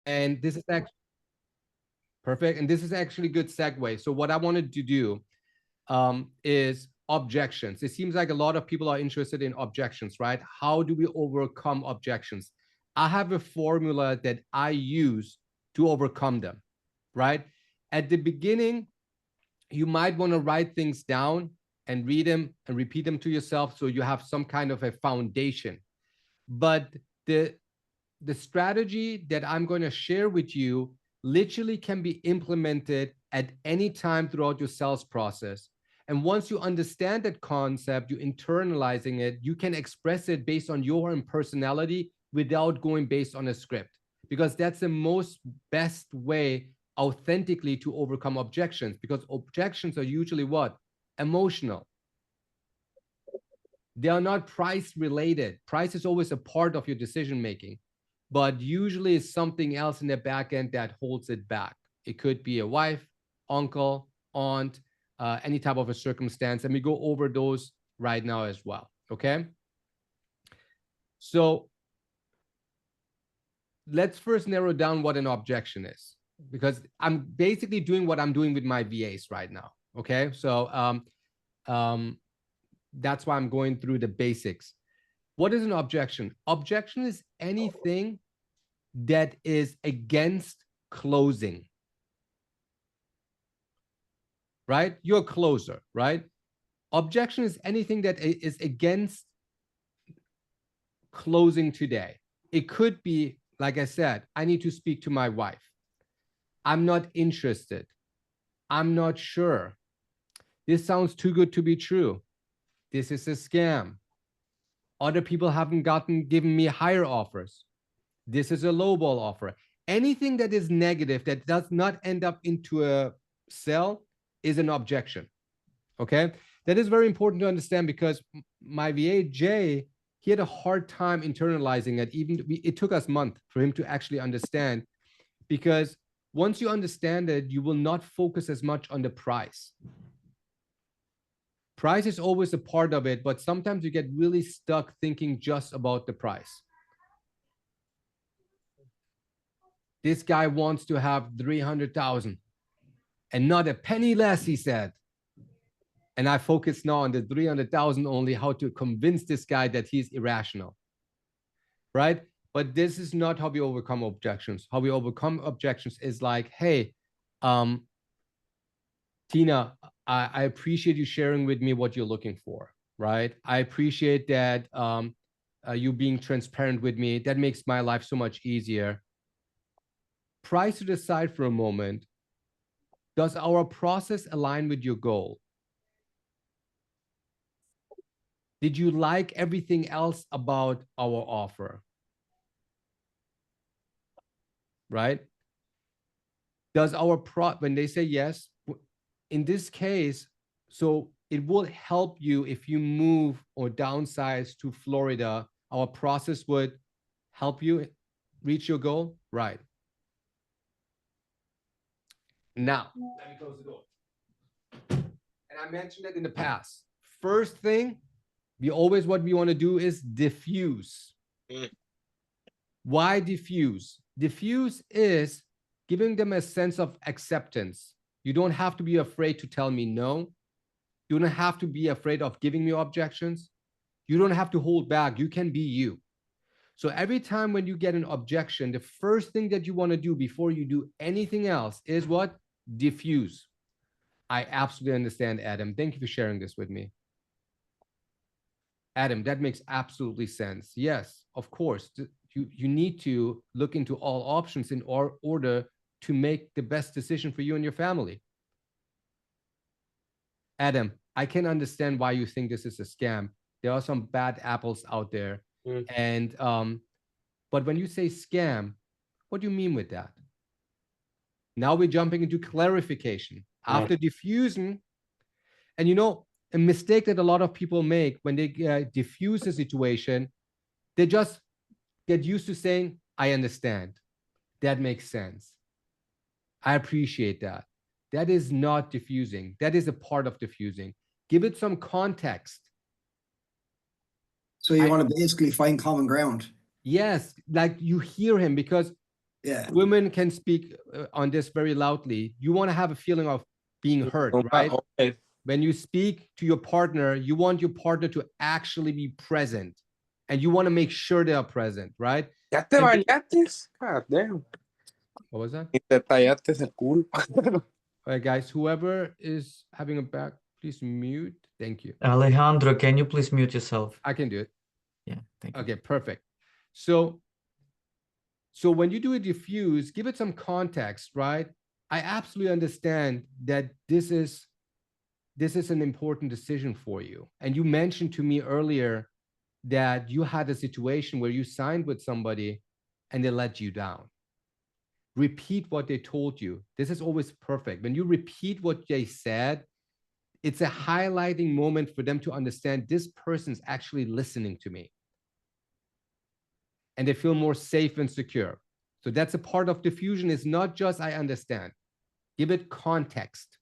And this is actually perfect. And this is actually a good segue. So what I wanted to do is objections. It seems like a lot of people are interested in objections, right? How do we overcome objections? I have a formula that I use to overcome them, right? At the beginning, you might want to write things down and read them and repeat them to yourself so you have some kind of a foundation. But the strategy that I'm going to share with you literally can be implemented at any time throughout your sales process. And once you understand that concept, you're internalizing it, you can express it based on your own personality without going based on a script, because that's the most best way authentically to overcome objections, because objections are usually what? Emotional. They are not price related. Price is always a part of your decision making, but usually it's something else in the back end that holds it back. It could be a wife, uncle, aunt, any type of a circumstance. And we go over those right now as well, okay? So let's first narrow down what an objection is, because I'm basically doing what I'm doing with my VAs right now, okay? So that's why I'm going through the basics. What is an objection? Objection is anything that is against closing, right? You're a closer, right? Objection is anything that is against closing today. It could be, like I said, I need to speak to my wife. I'm not interested. I'm not sure. This sounds too good to be true. This is a scam. Other people haven't given me higher offers. This is a lowball offer. Anything that is negative that does not end up into a sell is an objection. Okay, that is very important to understand, because my VA Jay, he had a hard time internalizing it. Even it took us a month for him to actually understand, because once you understand it, you will not focus as much on the price. Price is always a part of it, but sometimes you get really stuck thinking just about the price. This guy wants to have 300,000 and not a penny less, he said. And I focus now on the 300,000 only, how to convince this guy that he's irrational, right? But this is not how we overcome objections. How we overcome objections is like, hey, Tina, I appreciate you sharing with me what you're looking for, right? I appreciate that you being transparent with me. That makes my life so much easier. Price to the side for a moment. Does our process align with your goal? Did you like everything else about our offer? Right? Does our when they say yes, in this case, so it will help you if you move or downsize to Florida, our process would help you reach your goal, right? Now, let me close the door. And I mentioned it in the past. First thing, what we want to do is diffuse. Why diffuse? Diffuse is giving them a sense of acceptance. You don't have to be afraid to tell me no. You don't have to be afraid of giving me objections. You don't have to hold back. You can be you. So every time when you get an objection, the first thing that you want to do before you do anything else is what? Diffuse. I absolutely understand, Adam. Thank you for sharing this with me. Adam, that makes absolutely sense. Yes, of course. You need to look into all options in order to make the best decision for you and your family. Adam, I can understand why you think this is a scam. There are some bad apples out there. And but when you say scam, what do you mean with that? Now we're jumping into clarification. After diffusion, and you know, a mistake that a lot of people make when they diffuse a situation, they just get used to saying, I understand. That makes sense. I appreciate that. That is not diffusing. That is a part of diffusing. Give it some context. So you want to basically find common ground. Yes, like you hear him, because Yeah. Women can speak on this very loudly. You want to have a feeling of being heard, right? Okay. When you speak to your partner, you want your partner to actually be present, and you want to make sure they are present, right? ¿Ya te And bañaste? God damn. what was that? Y te tallaste el culo. All right, guys, whoever is having a back, please mute. Thank you. Alejandro, can you please mute yourself? I can do it. Yeah, thank you. Okay, perfect. So when you do a diffuse, give it some context, right? I absolutely understand that this is an important decision for you. And you mentioned to me earlier that you had a situation where you signed with somebody and they let you down. Repeat what they told you. This is always perfect. When you repeat what they said, it's a highlighting moment for them to understand this person's actually listening to me. And they feel more safe and secure. So that's a part of diffusion. It's not just I understand. Give it context.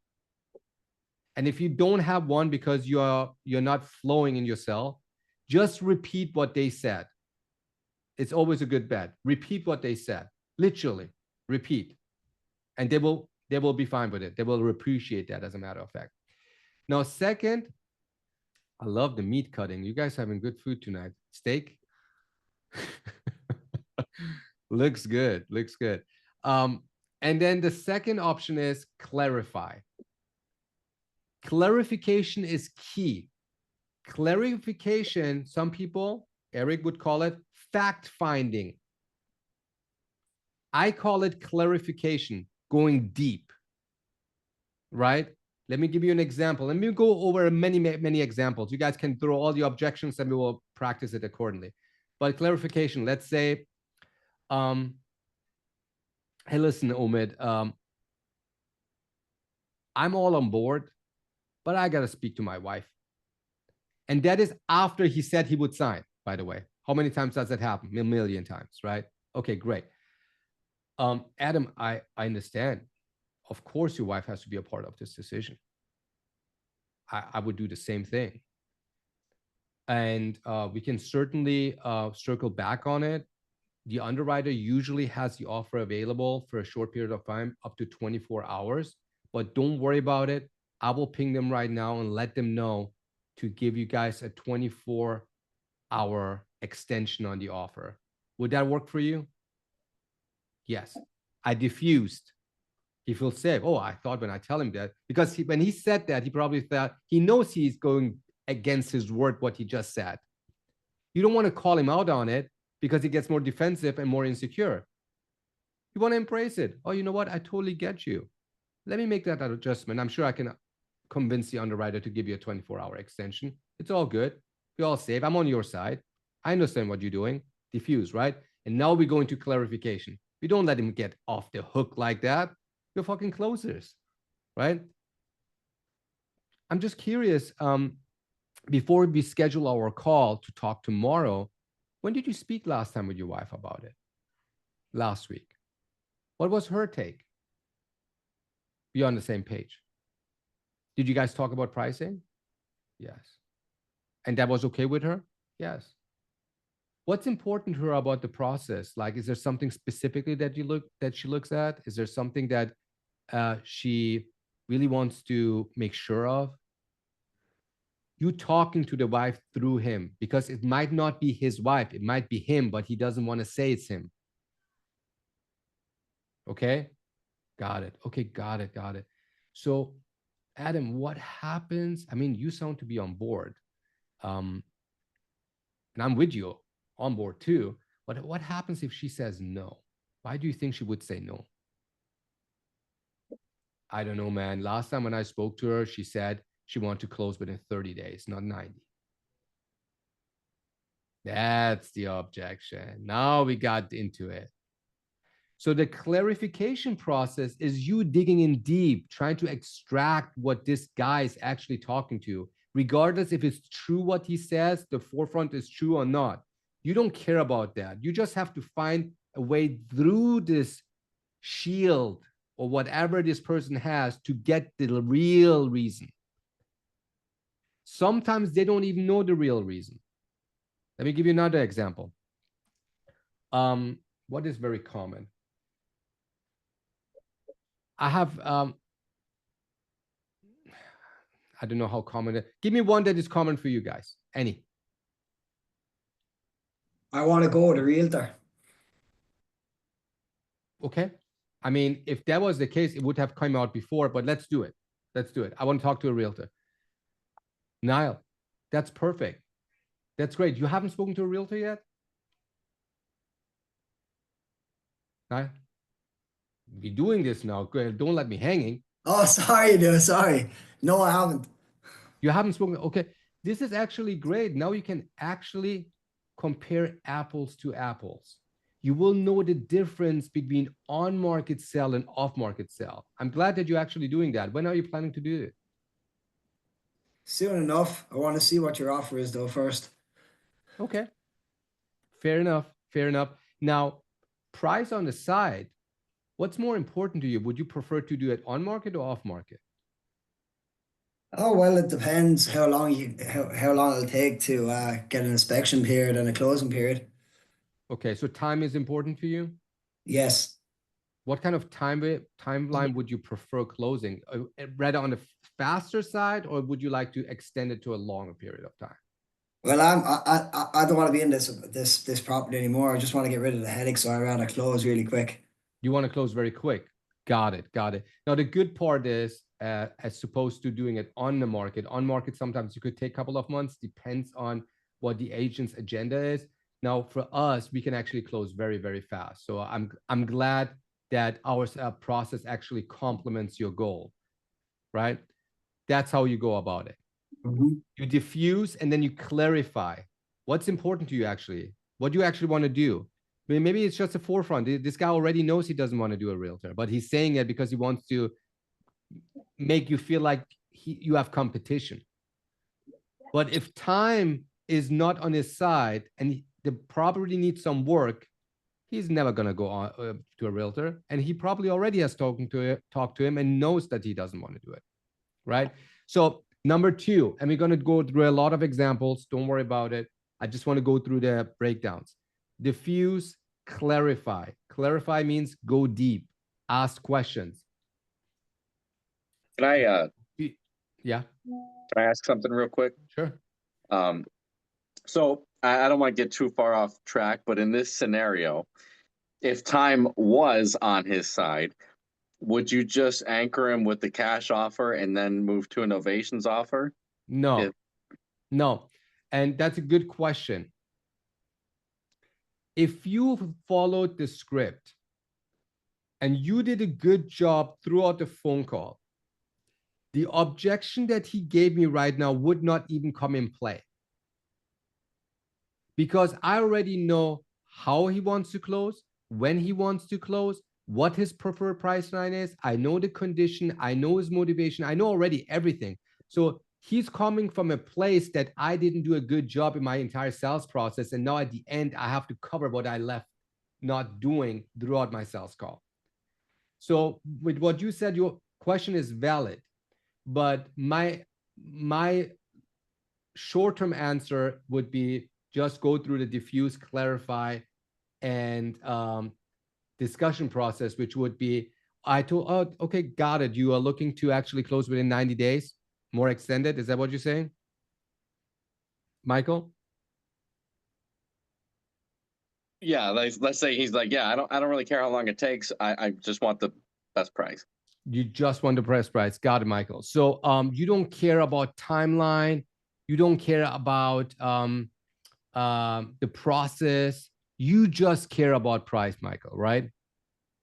And if you don't have one because you're not flowing in yourself, just repeat what they said. It's always a good bet. Repeat what they said. Literally, repeat. And they will be fine with it. They will appreciate that, as a matter of fact. Now, second, I love the meat cutting. You guys having good food tonight. Steak? Looks good. Looks good. And then the second option is clarify. Clarification is key. Clarification, some people, Eric would call it fact-finding. I call it clarification, going deep, right? Let me give you an example. Let me go over many, many examples. You guys can throw all the objections and we will practice it accordingly. But clarification, let's say, hey, listen, Omid, I'm all on board, but I got to speak to my wife. And that is after he said he would sign, by the way. How many times does that happen? A million times, right? Okay, great. Adam, I understand. Of course, your wife has to be a part of this decision. I would do the same thing. And we can certainly circle back on it. The underwriter usually has the offer available for a short period of time, up to 24 hours. But don't worry about it. I will ping them right now and let them know to give you guys a 24-hour extension on the offer. Would that work for you? Yes. I diffused. He feels safe. Oh, I thought when I tell him that, because when he said that, he probably thought, he knows he's going against his word, what he just said. You don't want to call him out on it because he gets more defensive and more insecure. You want to embrace it. Oh, you know what? I totally get you. Let me make that adjustment. I'm sure I can convince the underwriter to give you a 24-hour extension. It's all good. You're all safe. I'm on your side. I understand what you're doing. Diffuse, right? And now we go into clarification. We don't let him get off the hook like that. You're fucking closers, right? I'm just curious, before we schedule our call to talk tomorrow, when did you speak last time with your wife about it? Last week. What was her take? Be on the same page. Did you guys talk about pricing? Yes. And that was okay with her? Yes. What's important to her about the process? Like, is there something specifically that she looks at? Is there something that she really wants to make sure of? You talking to the wife through him, because it might not be his wife. It might be him, but he doesn't want to say it's him. Okay? Got it. Okay, got it. So, Adam, what happens? I mean, you sound to be on board. And I'm with you on board too. But what happens if she says no? Why do you think she would say no? I don't know, man. Last time when I spoke to her, she said she wanted to close within 30 days, not 90. That's the objection. Now we got into it. So the clarification process is you digging in deep, trying to extract what this guy is actually talking to, regardless if it's true what he says, the forefront is true or not. You don't care about that. You just have to find a way through this shield or whatever this person has to get the real reason. Sometimes they don't even know the real reason. Let me give you another example. What is very common? I have, I don't know how common give me one that is common for you guys. Any. I want to go with a realtor. Okay. I mean, if that was the case, it would have come out before, but let's do it. Let's do it. I want to talk to a realtor. Niall, that's perfect. That's great. You haven't spoken to a realtor yet? Niall? Be doing this now. Don't let me hanging. Oh, sorry, dude. Sorry. No, I haven't. You haven't spoken. Okay. This is actually great. Now you can actually compare apples to apples. You will know the difference between on-market sell and off-market sell. I'm glad that you're actually doing that. When are you planning to do it? Soon enough. I want to see what your offer is, though, first. Okay. Fair enough. Fair enough. Now, price on the side, what's more important to you? Would you prefer to do it on-market or off-market? Oh, well, it depends how long how long it'll take to get an inspection period and a closing period. Okay, so time is important for you? Yes. What kind of timeline would you prefer closing? Rather on the faster side, or would you like to extend it to a longer period of time? Well, I don't want to be in this property anymore. I just want to get rid of the headache, so I'd rather close really quick. You want to close very quick. Got it. Got it. Now, the good part is, as opposed to doing it on the market, sometimes you could take a couple of months, depends on what the agent's agenda is. Now, for us, we can actually close very, very fast. So I'm glad that our process actually complements your goal, right? That's how you go about it. You diffuse and then you clarify what's important to you actually, what you actually want to do. Maybe it's just a forefront. This guy already knows he doesn't want to do a realtor, but he's saying it because he wants to make you feel like you have competition. But if time is not on his side and the property needs some work, he's never going to go on to a realtor. And he probably already has talked to him and knows that he doesn't want to do it, right? So number two, and we're going to go through a lot of examples. Don't worry about it. I just want to go through the breakdowns. Diffuse, clarify. Clarify means go deep, ask questions. Can I Yeah, can I ask something real quick? sure. So I don't want to get too far off track, but in this scenario, if time was on his side, would you just anchor him with the cash offer and then move to a Novations offer? No, no. And that's a good question. If you followed the script and you did a good job throughout the phone call, the objection that he gave me right now would not even come in play. Because I already know how he wants to close, when he wants to close, what his preferred price line is. I know the condition. I know his motivation. I know already everything. So he's coming from a place that I didn't do a good job in my entire sales process. And now at the end, I have to cover what I left not doing throughout my sales call. So with what you said, your question is valid. But my short-term answer would be just go through the diffuse, clarify, and discussion process, which would be, I told, oh, okay, got it. You are looking to actually close within 90 days, more extended. Is that what you're saying, Michael? Yeah, let's say he's like, yeah, I don't really care how long it takes. I just want the best price. You just want the best price. Got it, Michael. So you don't care about timeline. You don't care about the process. You just care about price, Michael, right?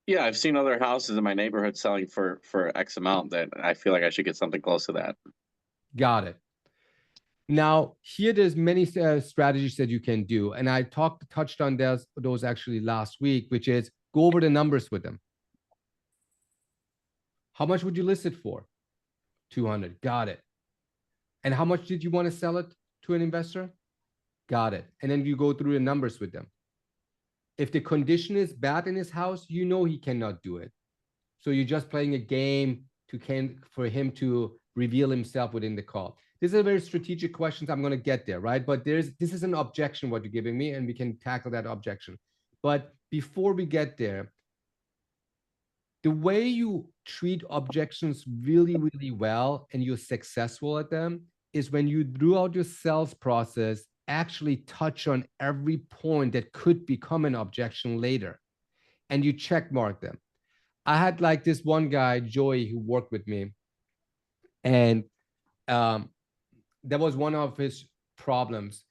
Yeah, I've seen other houses in my neighborhood selling for X amount that I feel like I should get something close to that. Got it. Now, here there's many strategies that you can do. And I touched on those actually last week, which is go over the numbers with them. How much would you list it for? 200. Got it. And how much did you want to sell it to an investor? Got it. And then you go through the numbers with them. If the condition is bad in his house, you know he cannot do it. So you're just playing a game for him to reveal himself within the call. These are very strategic questions. I'm going to get there, right? But this is an objection what you're giving me, and we can tackle that objection. But before we get there, The way you treat objections really, really well and you're successful at them is when you, throughout your sales process, actually touch on every point that could become an objection later and you check mark them. I had like this one guy, Joey, who worked with me, and that was one of his problems.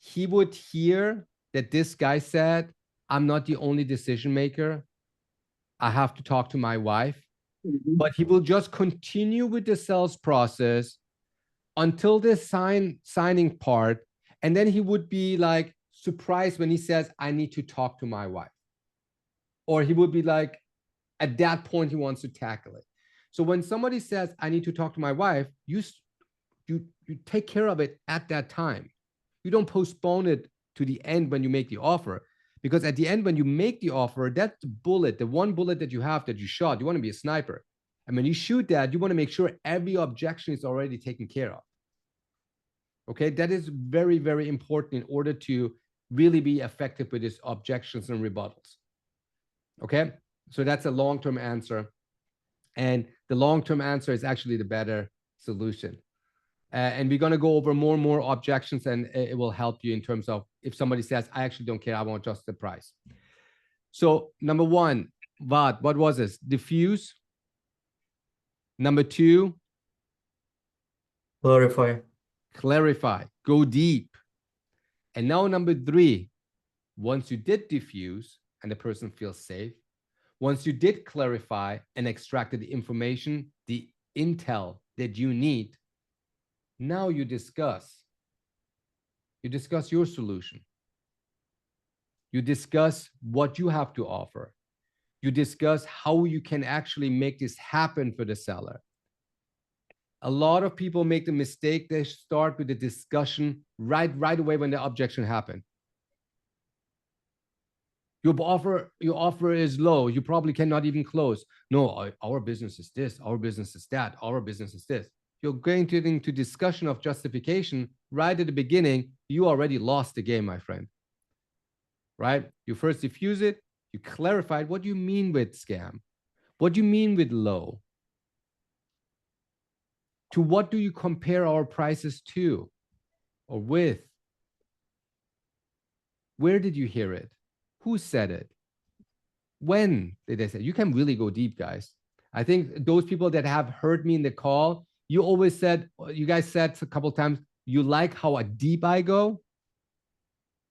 He would hear that this guy said, I'm not the only decision maker. I have to talk to my wife. But he will just continue with the sales process until the signing part. And then he would be like surprised when he says, I need to talk to my wife. Or he would be like, at that point, he wants to tackle it. So when somebody says, I need to talk to my wife, you take care of it at that time. You don't postpone it to the end when you make the offer. Because at the end, when you make the offer, that's the bullet, the one bullet that you have that you shot, you want to be a sniper. And when you shoot that, you want to make sure every objection is already taken care of. Okay, that is very, very important in order to really be effective with these objections and rebuttals. Okay, so that's a long-term answer. And the long-term answer is actually the better solution. And we're going to go over more and more objections, and it will help you in terms of if somebody says, I actually don't care, I want just the price. So number one, what was this? Diffuse. Number two, Clarify. clarify, go deep. And now number three, once you did diffuse and the person feels safe, once you did clarify and extracted the information, the intel that you need, now you discuss your solution. You discuss what you have to offer. You discuss how you can actually make this happen for the seller. A lot of people make the mistake, they start with the discussion right away when the objection happened. Your offer is low. You probably cannot even close. No, our business is this, our business is that, our business is this. You're going into discussion of justification right at the beginning. You already lost the game, my friend. Right? You first diffuse it. You clarified what you mean with scam. What do you mean with low? To what do you compare our prices to or with? Where did you hear it? Who said it? When did they say it? You can really go deep, guys. I think those people that have heard me in the call, you always said, you guys said a couple of times, you like how deep I go.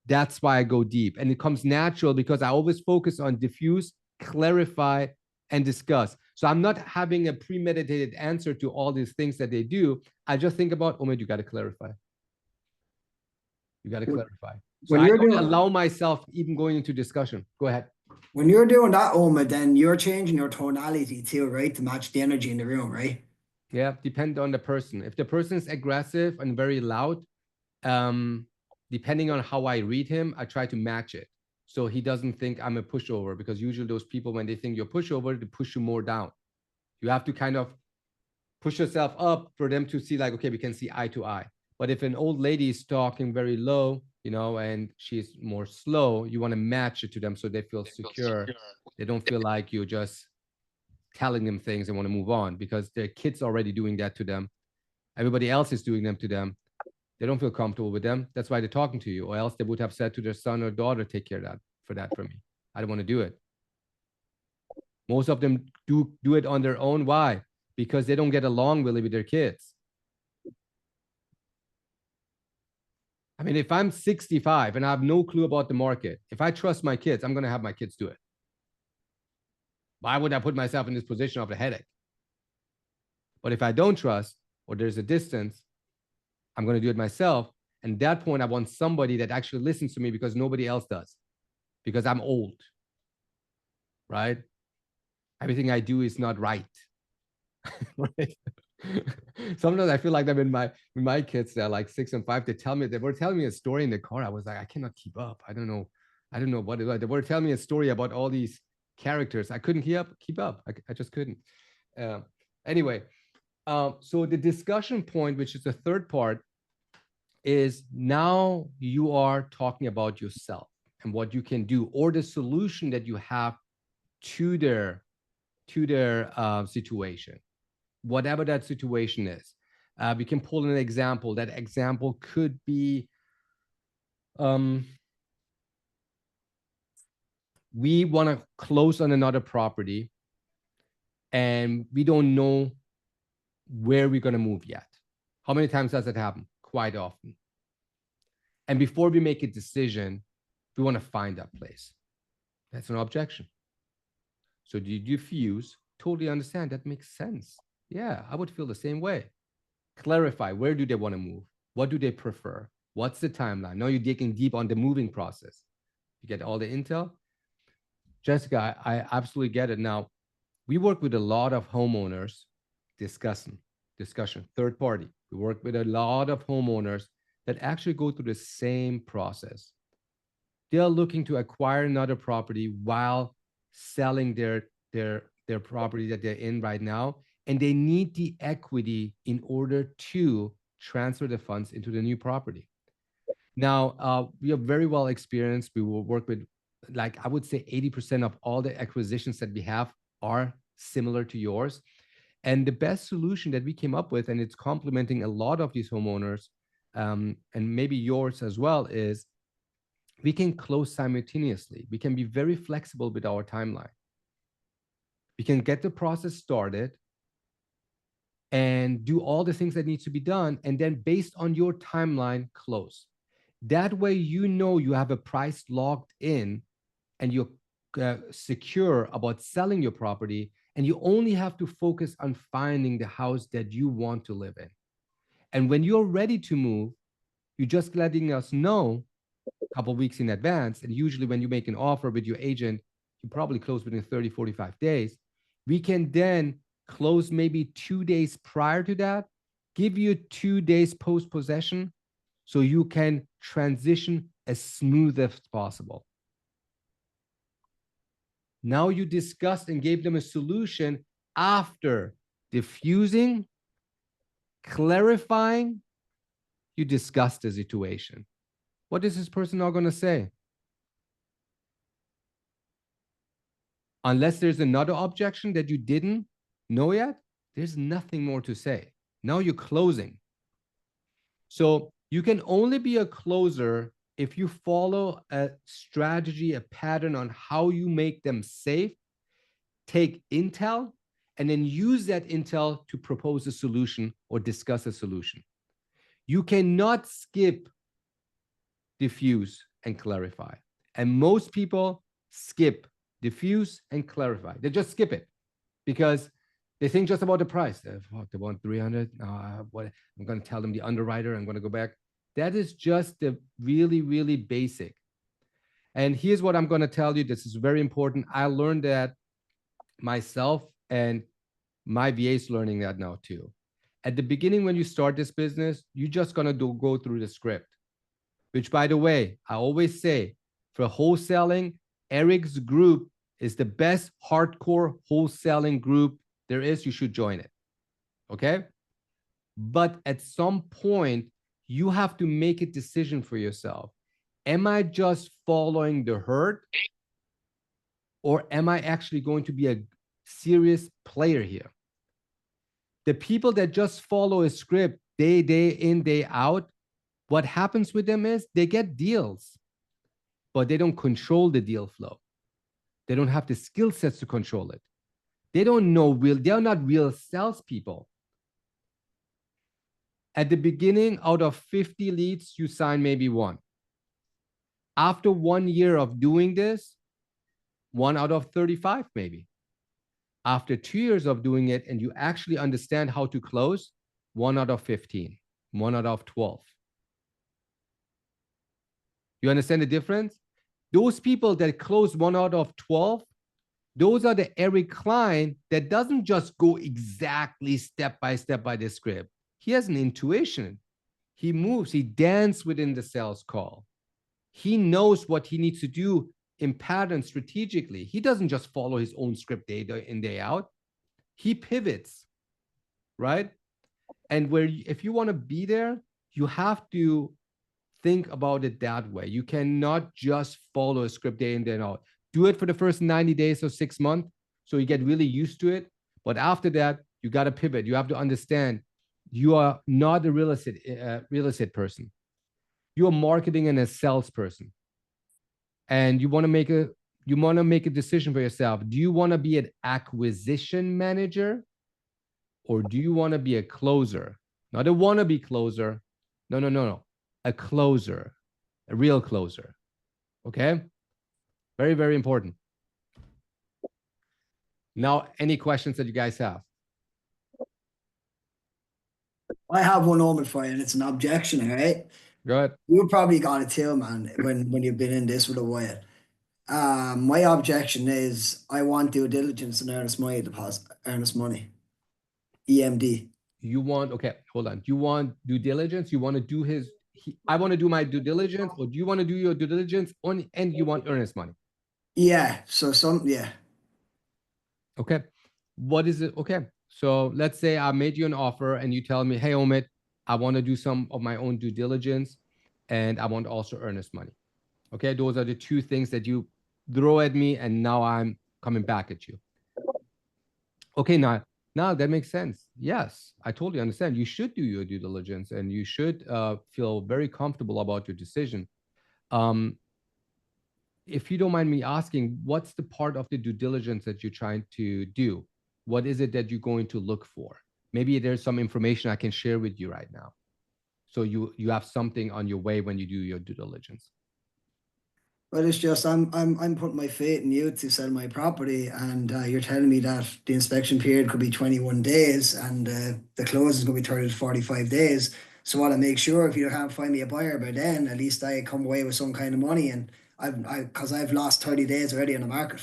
That's why I go deep. And it comes natural because I always focus on diffuse, clarify, and discuss. So I'm not having a premeditated answer to all these things that they do. I just think about, oh man, you got to clarify. You got to clarify. So I don't allow myself even going into discussion. Go ahead. When you're doing that, Oma, then you're changing your tonality too, right? To match the energy in the room, right? Yeah, depend on the person. If the person is aggressive and very loud, depending on how I read him, I try to match it. So he doesn't think I'm a pushover, because usually those people, when they think you're pushover, they push you more down. You have to kind of push yourself up for them to see like, okay, we can see eye to eye. But if an old lady is talking very low, you know, and she's more slow, you want to match it to them so they feel secure. They don't feel like you're just telling them things and want to move on, because their kids already doing that to them. Everybody else is doing them to them. They don't feel comfortable with them. That's why they're talking to you, or else they would have said to their son or daughter, take care of that for me. I don't want to do it. Most of them do it on their own. Why? Because they don't get along really with their kids. I mean, if I'm 65 and I have no clue about the market, if I trust my kids, I'm going to have my kids do it. Why would I put myself in this position of a headache? But if I don't trust, or there's a distance, I'm going to do it myself. And at that point, I want somebody that actually listens to me, because nobody else does, because I'm old, right? Everything I do is not right. Right? Sometimes I feel like that with my kids, they're like 6 and 5. They were telling me a story in the car. I was like, I cannot keep up. I don't know what it was. They were telling me a story about all these characters. I couldn't keep up. I just couldn't. Anyway, so the discussion point, which is the third part, is now you are talking about yourself and what you can do, or the solution that you have to their to their situation, whatever that situation is. We can pull an example. That example could be we want to close on another property and we don't know where we're going to move yet. How many times does it happen? Quite often. And before we make a decision, we want to find that place. That's an objection. So do you diffuse? Totally understand. That makes sense. Yeah, I would feel the same way. Clarify, where do they want to move? What do they prefer? What's the timeline? Now you're digging deep on the moving process. You get all the intel. Jessica, I absolutely get it. Now, we work with a lot of homeowners discussion, third party. We work with a lot of homeowners that actually go through the same process. They're looking to acquire another property while selling their property that they're in right now, and they need the equity in order to transfer the funds into the new property. Now, we are very well experienced. We will work with, like, I would say 80% of all the acquisitions that we have are similar to yours. And the best solution that we came up with, and it's complementing a lot of these homeowners, and maybe yours as well, is we can close simultaneously. We can be very flexible with our timeline. We can get the process started and do all the things that need to be done, and then based on your timeline, close. That way, you know you have a price locked in and you're secure about selling your property, and you only have to focus on finding the house that you want to live in. And when you're ready to move, you're just letting us know a couple of weeks in advance. And usually when you make an offer with your agent, you probably close within 30, 45 days. We can then close maybe 2 days prior to that, give you 2 days post-possession so you can transition as smooth as possible. Now you discussed and gave them a solution after diffusing, clarifying, you discussed the situation. What is this person now going to say? Unless there's another objection that you didn't know yet, there's nothing more to say. Now you're closing. So you can only be a closer if you follow a strategy, a pattern on how you make them safe, take intel, and then use that intel to propose a solution or discuss a solution. You cannot skip diffuse and clarify. And most people skip diffuse and clarify. They just skip it because they think just about the price. They want 300. What? I'm going to tell them the underwriter. I'm going to go back. That is just the really, really basic. And here's what I'm going to tell you. This is very important. I learned that myself, and my VA is learning that now too. At the beginning, when you start this business, you're just going to go through the script, which, by the way, I always say for wholesaling, Eric's group is the best hardcore wholesaling group there is. You should join it. Okay. But at some point, you have to make a decision for yourself. Am I just following the herd, or am I actually going to be a serious player here? The people that just follow a script day in, day out, what happens with them is they get deals, but they don't control the deal flow. They don't have the skill sets to control it. They don't know they're not real salespeople. At the beginning, out of 50 leads, you sign maybe one. After 1 year of doing this, 1 out of 35 maybe. After 2 years of doing it and you actually understand how to close, 1 out of 15, 1 out of 12. You understand the difference? Those people that close 1 out of 12, those are the Eric Klein that doesn't just go exactly step by step by the script. He has an intuition. He moves, he dances within the sales call. He knows what he needs to do in pattern strategically. He doesn't just follow his own script day in, day out. He pivots, right? And if you want to be there, you have to think about it that way. You cannot just follow a script day in, day out. Do it for the first 90 days or 6 months. So you get really used to it. But after that, you got to pivot. You have to understand you are not a real estate person. You are marketing and a salesperson. And you want to make a decision for yourself. Do you want to be an acquisition manager, or do you want to be a closer? Not a wannabe closer. No. A closer, a real closer. Okay? Very, very important. Now, any questions that you guys have? I have one moment for you, and it's an objection, all right? Go ahead. You probably got it too, man, when you've been in this with a while. My objection is I want due diligence and earnest money deposit, earnest money. EMD. You want, okay, hold on. You want due diligence? You want to do I want to do my due diligence, or do you want to do your due diligence and you want earnest money? Yeah, yeah. Okay. What is it? Okay. So let's say I made you an offer and you tell me, hey, Omid, I want to do some of my own due diligence and I want also earnest money. Okay. Those are the two things that you throw at me, and now I'm coming back at you. Okay. Now that makes sense. Yes, I totally understand. You should do your due diligence and you should feel very comfortable about your decision. If you don't mind me asking, what's the part of the due diligence that you're trying to do? What is it that you're going to look for? Maybe there's some information I can share with you right now, so you have something on your way when you do your due diligence. But it's just I'm putting my faith in you to sell my property, and you're telling me that the inspection period could be 21 days, and the close is going to be 30 to 45 days. So I want to make sure if you can't find me a buyer by then, at least I come away with some kind of money, and because I've lost 30 days already on the market.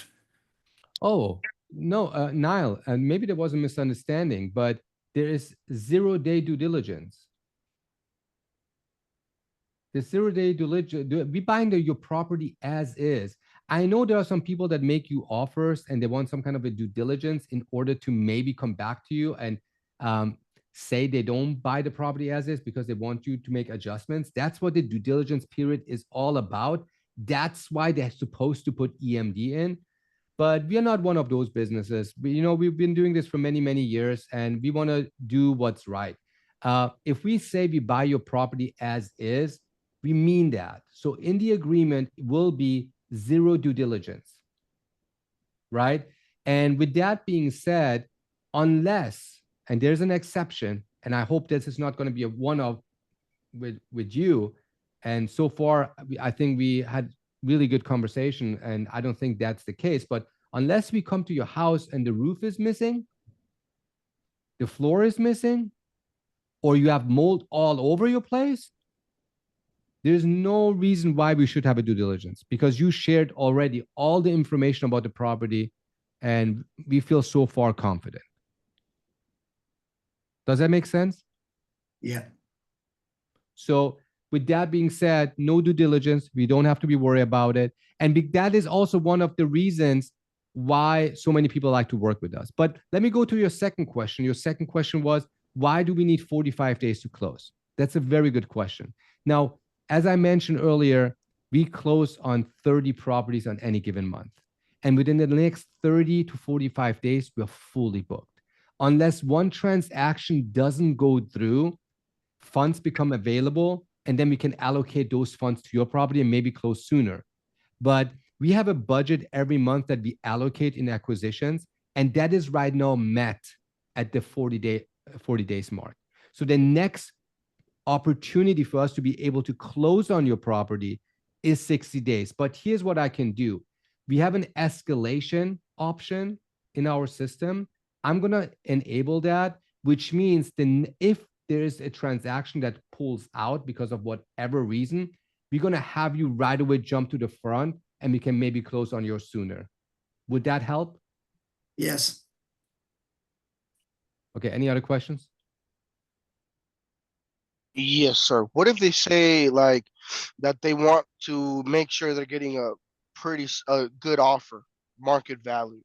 Oh, no, Niall, and maybe there was a misunderstanding, but there is 0-day due diligence. The 0-day due diligence, we buying your property as is. I know there are some people that make you offers and they want some kind of a due diligence in order to maybe come back to you and say they don't buy the property as is because they want you to make adjustments. That's what the due diligence period is all about. That's why they're supposed to put EMD in. But we are not one of those businesses. We've been doing this for many, many years, and we want to do what's right. If we say we buy your property as is, we mean that. So in the agreement will be 0 due diligence, right? And with that being said, unless, and there's an exception, and I hope this is not going to be a one-off with you. And so far, I think we had really good conversation, and I don't think that's the case. But unless we come to your house and the roof is missing, the floor is missing, or you have mold all over your place, there's no reason why we should have a due diligence, because you shared already all the information about the property, and we feel so far confident. Does that make sense? Yeah. So with that being said, no due diligence. We don't have to be worried about it. And that is also one of the reasons why so many people like to work with us. But let me go to your second question. Your second question was, why do we need 45 days to close? That's a very good question. Now, as I mentioned earlier, we close on 30 properties on any given month. And within the next 30 to 45 days, we're fully booked. Unless one transaction doesn't go through, funds become available, and then we can allocate those funds to your property and maybe close sooner. But we have a budget every month that we allocate in acquisitions, and that is right now met at the 40 days mark. So the next opportunity for us to be able to close on your property is 60 days. But here's what I can do. We have an escalation option in our system. I'm going to enable that, which means then if there is a transaction that pulls out because of whatever reason, we're going to have you right away jump to the front and we can maybe close on yours sooner. Would that help? Yes. Okay. Any other questions? Yes, sir. What if they say like that they want to make sure they're getting a good offer, market value?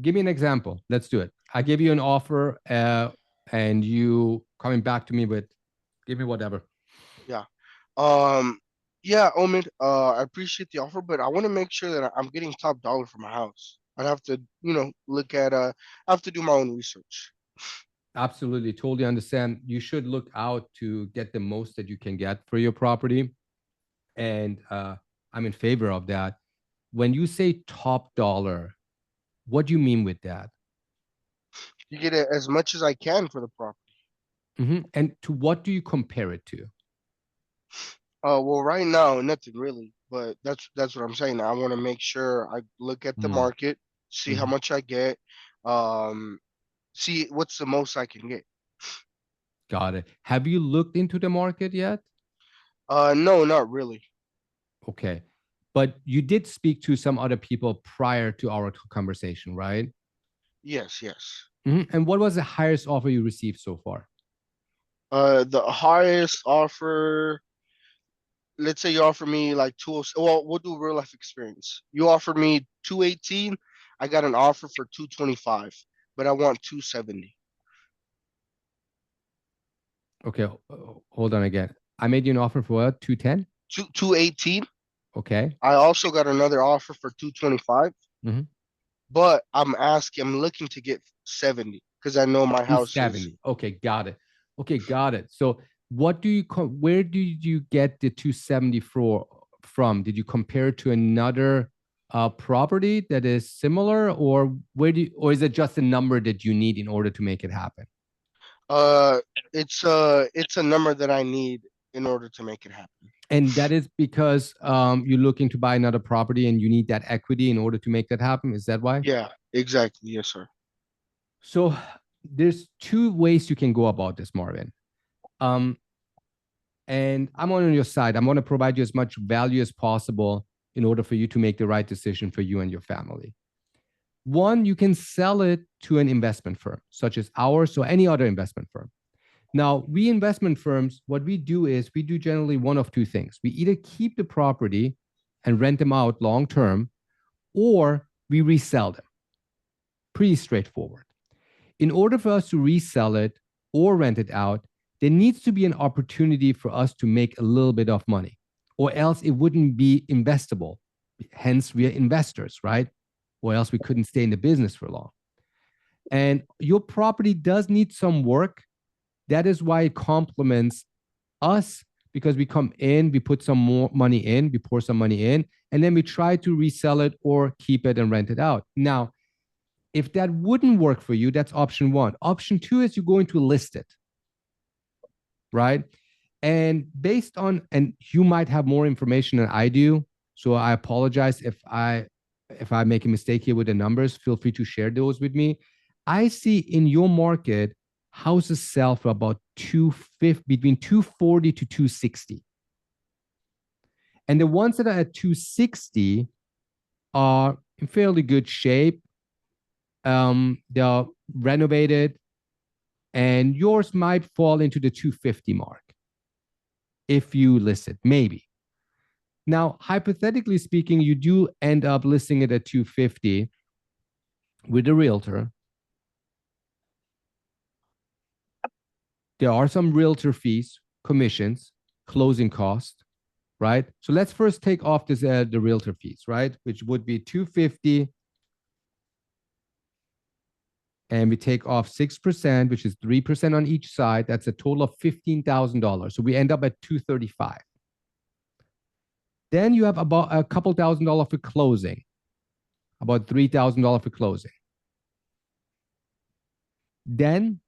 Give me an example. Let's do it. I give you an offer and you coming back to me with, give me whatever. Yeah. Yeah, Omid, I appreciate the offer, but I want to make sure that I'm getting top dollar for my house. I'd have to, look at, I have to do my own research. Absolutely, totally understand. You should look out to get the most that you can get for your property. And I'm in favor of that. When you say top dollar, what do you mean with that? You get it as much as I can for the property. And to what do you compare it to? Well, right now, nothing really, but that's what I'm saying. I want to make sure I look at the Mm. market, see how Mhm. much I get, see what's the most I can get. Got it. Have you looked into the market yet? No, not really. Okay. But you did speak to some other people prior to our conversation, right? Yes, yes. And what was the highest offer you received so far? The highest offer, let's say you offer me like well, we'll do real life experience. You offer me 218, I got an offer for 225, but I want 270. Okay, hold on again. I made you an offer for what? 210? 218. Okay. I also got another offer for 225. Mhm. But I'm looking to get 70 because I know my house is 270. Okay, got it. Okay, got it. So what do you where do you get the 274 from? Did you compare it to another property that is similar, or or is it just a number that you need in order to make it happen? uh it's a number that I need in order to make it happen. And that is because you're looking to buy another property and you need that equity in order to make that happen. Is that why? Yeah, exactly. Yes, sir. So there's two ways you can go about this, Marvin. And I'm on your side. I'm going to provide you as much value as possible in order for you to make the right decision for you and your family. One, you can sell it to an investment firm, such as ours or any other investment firm. Now, we investment firms, what we do is we do generally one of two things. We either keep the property and rent them out long term, or we resell them. Pretty straightforward. In order for us to resell it or rent it out, there needs to be an opportunity for us to make a little bit of money, or else it wouldn't be investable. Hence, we are investors, right? Or else we couldn't stay in the business for long. And your property does need some work. That is why it complements us, because we come in, we put some more money in, we pour some money in, and then we try to resell it or keep it and rent it out. Now, if that wouldn't work for you, that's option one. Option two is you're going to list it, right? And based on, and you might have more information than I do, so I apologize if I make a mistake here with the numbers. Feel free to share those with me. I see in your market houses sell for about between 240 to 260. And the ones that are at 260 are in fairly good shape. They're renovated, and yours might fall into the 250 mark if you list it, maybe. Now, hypothetically speaking, you do end up listing it at 250 with a realtor. There are some realtor fees, commissions, closing costs, right? So let's first take off this the realtor fees, right? Which would be 250, and we take off 6%, which is 3% on each side. That's a total of $15,000. So we end up at 235. Then you have about a couple $1,000 for closing, about $3,000 for closing. Then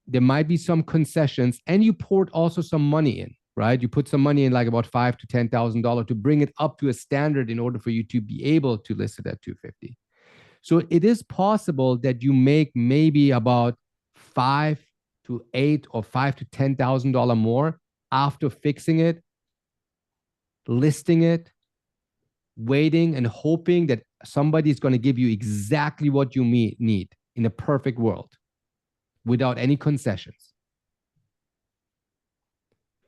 there might be some concessions, and you poured also some money in, right? You put some money in, like about $5,000 to $10,000 to bring it up to a standard in order for you to be able to list it at 250. So it is possible that you make maybe about $5,000 to $8,000 or $5,000 to $10,000 more after fixing it, listing it, waiting and hoping that somebody's going to give you exactly what you need in a perfect world without any concessions.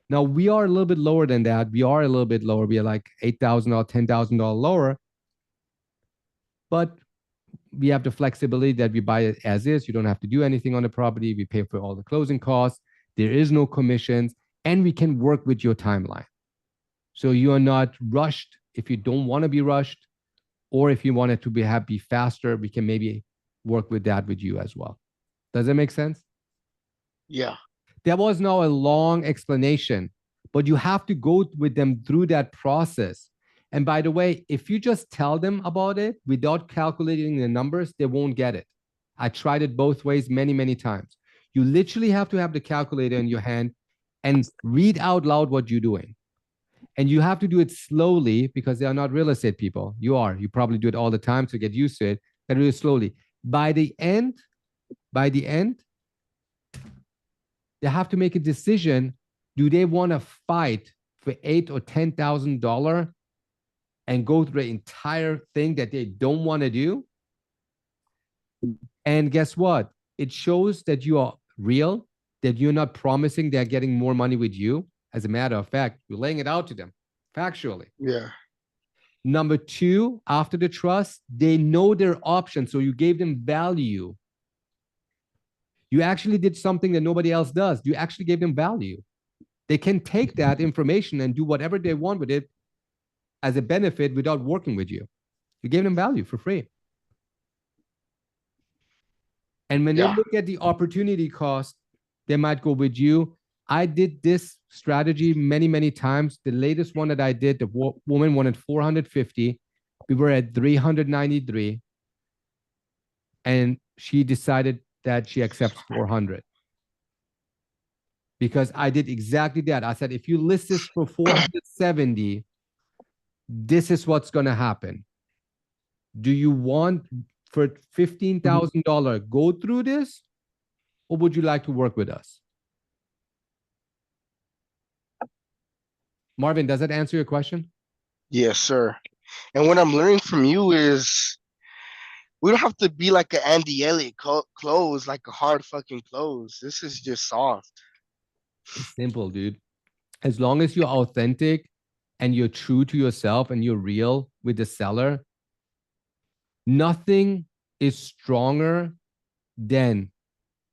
Now, we are a little bit lower than that. We are a little bit lower. We are like $8,000, $10,000 lower. But we have the flexibility that we buy it as is. You don't have to do anything on the property. We pay for all the closing costs. There is no commissions, and we can work with your timeline. So you are not rushed if you don't want to be rushed. Or if you want it to be faster, we can maybe work with that with you as well. Does that make sense? Yeah. That was now a long explanation, but you have to go with them through that process. And by the way, if you just tell them about it without calculating the numbers, they won't get it. I tried it both ways many, many times. You literally have to have the calculator in your hand and read out loud what you're doing. And you have to do it slowly because they are not real estate people. You are. You probably do it all the time to get used to it. But do it slowly. By the end, they have to make a decision. Do they want to fight for $8,000 or $10,000 and go through the entire thing that they don't want to do? And guess what? It shows that you are real, that you're not promising they're getting more money with you. As a matter of fact, you're laying it out to them factually. Yeah. Number two, after the trust, they know their options. So you gave them value. You actually did something that nobody else does. You actually gave them value. They can take that information and do whatever they want with it as a benefit without working with you. You gave them value for free. And when they look at the opportunity cost, they might go with you. I did this strategy many, many times. The latest one that I did, the woman wanted 450. We were at 393. And she decided that she accepts 400. Because I did exactly that. I said, if you list this for 470, this is what's going to happen. Do you want for $15,000 go through this? Or would you like to work with us? Marvin, does that answer your question? Yes, sir. And what I'm learning from you is we don't have to be like an Andy Elliott close, like a hard fucking close. This is just soft. It's simple, dude. As long as you're authentic and you're true to yourself and you're real with the seller, nothing is stronger than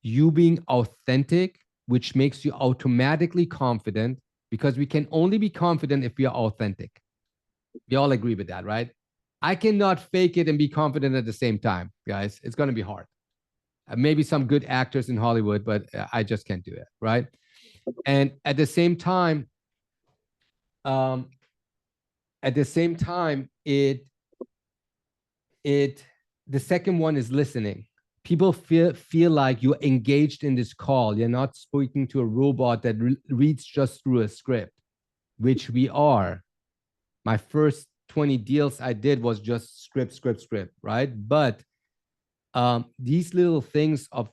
you being authentic, which makes you automatically confident, because we can only be confident if we are authentic. We all agree with that, right? I cannot fake it and be confident at the same time, guys. It's going to be hard. Maybe some good actors in Hollywood, but I just can't do it, right? And at the same time, the second one is listening. People feel like you're engaged in this call. You're not speaking to a robot that reads just through a script, which we are. My first 20 deals I did was just script, right? But these little things of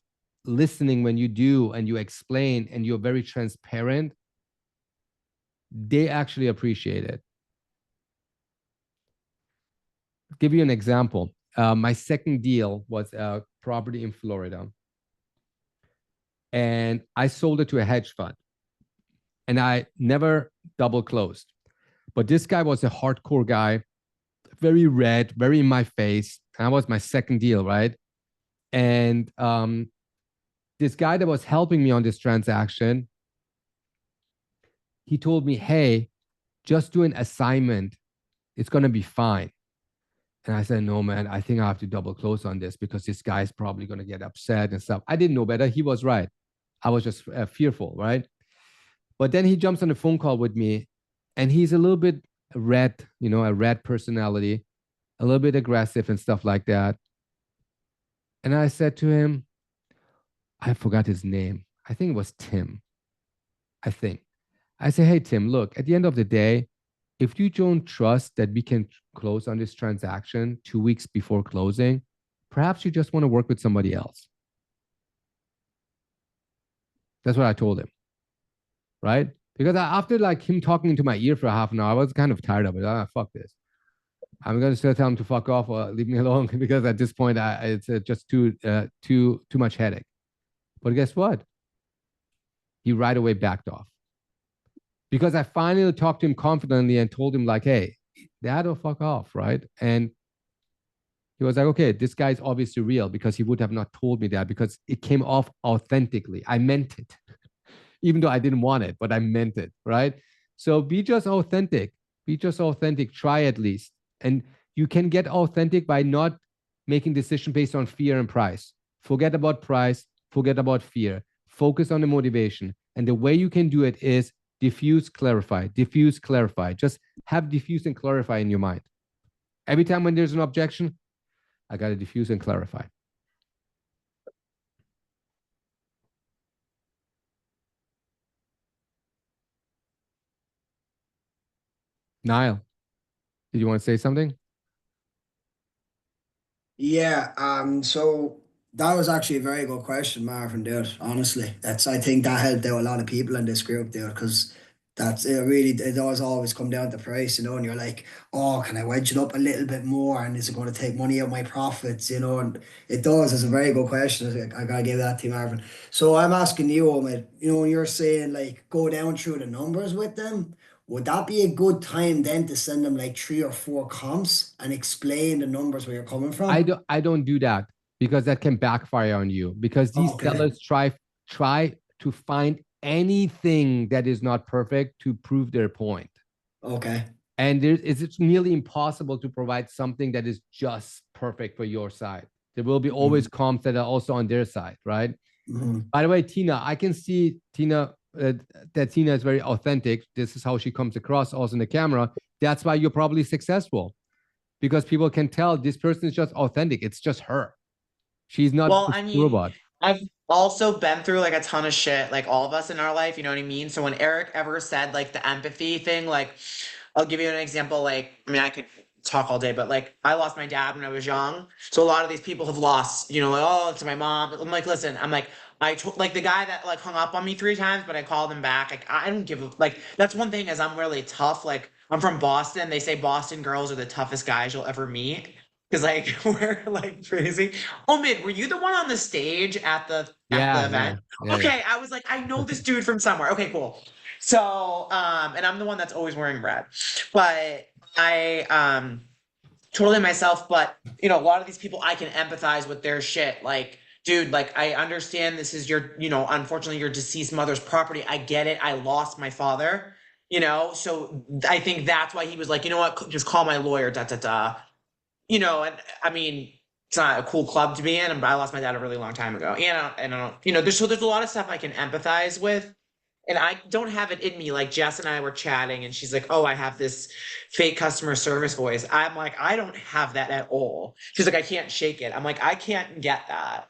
listening when you do and you explain and you're very transparent, they actually appreciate it. I'll give you an example. My second deal was a property in Florida. And I sold it to a hedge fund. And I never double closed. But this guy was a hardcore guy, very red, very in my face. That was my second deal, right? And this guy that was helping me on this transaction, he told me, hey, just do an assignment. It's going to be fine. And I said, no, man, I think I have to double close on this because this guy's probably going to get upset and stuff. I didn't know better. He was right. I was just fearful, right? But then he jumps on a phone call with me and he's a little bit red, you know, a red personality, a little bit aggressive and stuff like that. And I said to him, I forgot his name. I think it was Tim. I said, hey, Tim, look, at the end of the day, if you don't trust that we can close on this transaction 2 weeks before closing, perhaps you just want to work with somebody else. That's what I told him, right? Because after like him talking into my ear for half an hour, I was kind of tired of it. Fuck this. I'm going to still tell him to fuck off or leave me alone because at this point, it's just too much headache. But guess what? He right away backed off. Because I finally talked to him confidently and told him like, hey, that'll fuck off, right? And he was like, okay, this guy's obviously real because he would have not told me that because it came off authentically. I meant it, even though I didn't want it, but I meant it, right? So be just authentic. Be just authentic. Try at least. And you can get authentic by not making decision based on fear and price. Forget about price, forget about fear. Focus on the motivation. And the way you can do it is diffuse, clarify, diffuse, clarify. Just have diffuse and clarify in your mind. Every time when there's an objection, I got to diffuse and clarify. Niall, did you want to say something? Yeah, so that was actually a very good question, Marvin, dude. Honestly, I think that helped out a lot of people in this group, dude, because that's it. Really, it does always come down to price, and you're like, oh, can I wedge it up a little bit more, and is it going to take money out of my profits, and it does. It's a very good question. I gotta give that to you, Marvin. So I'm asking you, Omid, when you're saying like go down through the numbers with them. Would that be a good time then to send them like 3 or 4 comps and explain the numbers where you're coming from? I don't do that because that can backfire on you, because these Okay. sellers try to find anything that is not perfect to prove their point. Okay. And it's nearly impossible to provide something that is just perfect for your side. There will be always comps that are also on their side, right? Mhm. By the way, Tina, I can see that Tina is very authentic. This is how she comes across also in the camera. That's why you're probably successful, because people can tell this person is just authentic. It's just her. She's not Well, a I mean, robot. I've also been through like a ton of shit, like all of us in our life, you know what I mean? So when Eric ever said like the empathy thing, like I'll give you an example. Like, I mean, I could talk all day, but like I lost my dad when I was young. So a lot of these people have lost, like, oh, it's my mom. I'm like, listen, I'm like, like the guy that like hung up on me 3 times, but I called him back. Like, I don't give a, like, that's one thing is I'm really tough. Like, I'm from Boston. They say Boston girls are the toughest guys you'll ever meet. Cause like we're like crazy. Oh, Mid, were you the one on the stage at the event? Yeah. Okay, I was like, I know this dude from somewhere. Okay, cool. So, and I'm the one that's always wearing red. But I totally myself, but a lot of these people I can empathize with their shit. Like, dude, like I understand this is your, unfortunately your deceased mother's property. I get it. I lost my father, so I think that's why he was like, you know what, just call my lawyer, da da da. And I mean, it's not a cool club to be in, but I lost my dad a really long time ago. And I don't, there's a lot of stuff I can empathize with. And I don't have it in me. Like Jess and I were chatting, and she's like, "Oh, I have this fake customer service voice." I'm like, "I don't have that at all." She's like, "I can't shake it." I'm like, "I can't get that."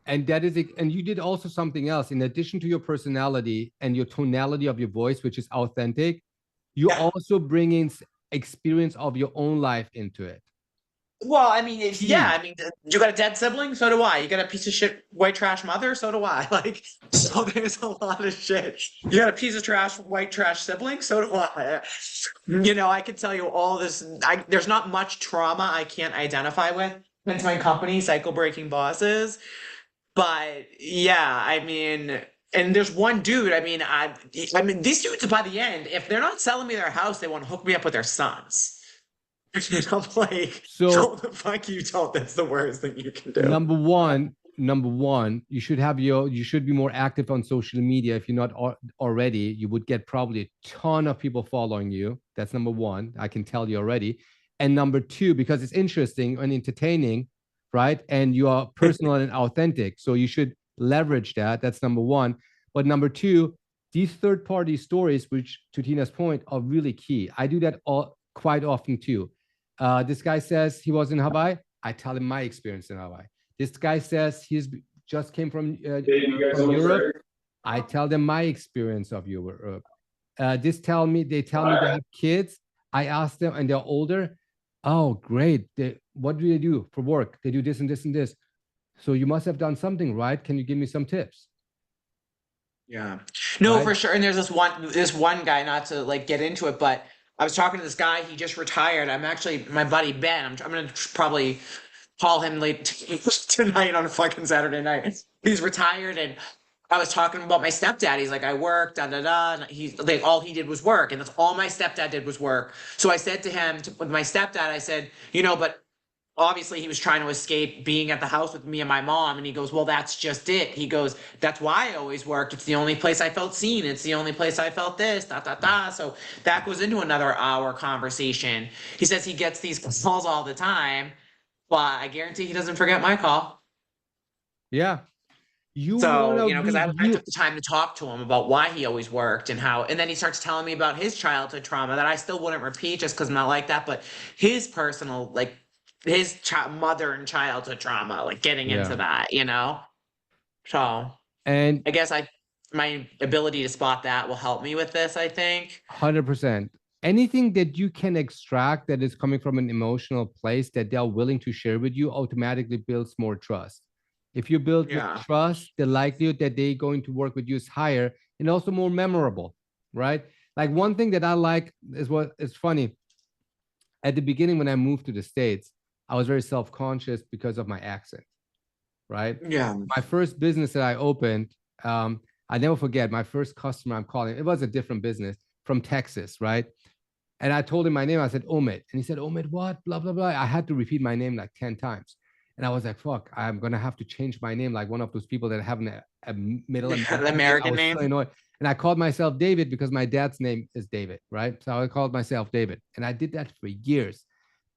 And that is it. And you did also something else. In addition to your personality and your tonality of your voice, which is authentic, you Yeah. also bring in experience of your own life into it. Well, I mean, you got a dead sibling, so do I. You got a piece of shit white trash mother, so do I. Like, so there's a lot of shit. You got a piece of trash white trash sibling, so do I. I could tell you all this. There's not much trauma I can't identify with. That's my company, Cycle Breaking Bosses. But yeah, I mean, and there's one dude. I mean, these dudes by the end, if they're not selling me their house, they want to hook me up with their sons. And I'm like, So the fuck you don't. That's the worst thing you can do. number one, you should be more active on social media. If you're not already, you would get probably a ton of people following you. That's number one. I can tell you already. And number two, because it's interesting and entertaining, right? And you are personal and authentic. So you should leverage that. That's number one. But number two, these third-party stories, which to Tina's point, are really key. I do that quite often too. This guy says he was in Hawaii. I tell him my experience in Hawaii. This guy says he's just came from Europe. I tell them my experience of Europe. They tell me they have kids. I ask them, and they're older. Oh, great. What do they do for work? They do this and this and this. So you must have done something, right? Can you give me some tips? Yeah. No, Right? for sure. And there's this one guy, not to like get into it, but I was talking to this guy. He just retired. I'm actually my buddy Ben. I'm gonna probably call him late tonight on a fucking Saturday night. He's retired, and I was talking about my stepdad. He's like, I work, da da da. And he's like, all he did was work, and that's all my stepdad did was work. So I said to him, with my stepdad, I said, but obviously he was trying to escape being at the house with me and my mom, and he goes, well, that's just it. He goes, that's why I always worked. It's the only place I felt seen. It's the only place I felt this, da da da. So that goes into another hour conversation. He says he gets these calls all the time, but I guarantee he doesn't forget my call. Yeah. You So, wanna you know, because I review. took the time to talk to him about why he always worked and how, and then he starts telling me about his childhood trauma that I still wouldn't repeat just because I'm not like that, but his personal, like his mother and childhood trauma, like getting Yeah. into that, you know? So And I guess my ability to spot that will help me with this, I think. 100%. Anything that you can extract that is coming from an emotional place that they're willing to share with you automatically builds more trust. If you build more Yeah. trust, the likelihood that they're going to work with you is higher and also more memorable, right? Like one thing that I like is what is funny. At the beginning, when I moved to the States, I was very self-conscious because of my accent, right? Yeah. My first business that I opened, I never forget my first customer I'm calling. It was a different business from Texas, right? And I told him my name. I said, Omid. And he said, Omid, what? Blah, blah, blah. I had to repeat my name like 10 times. And I was like, fuck, I'm going to have to change my name like one of those people that have a middle American I was name. so annoyed. And I called myself David because my dad's name is David, right? So I called myself David. And I did that for years.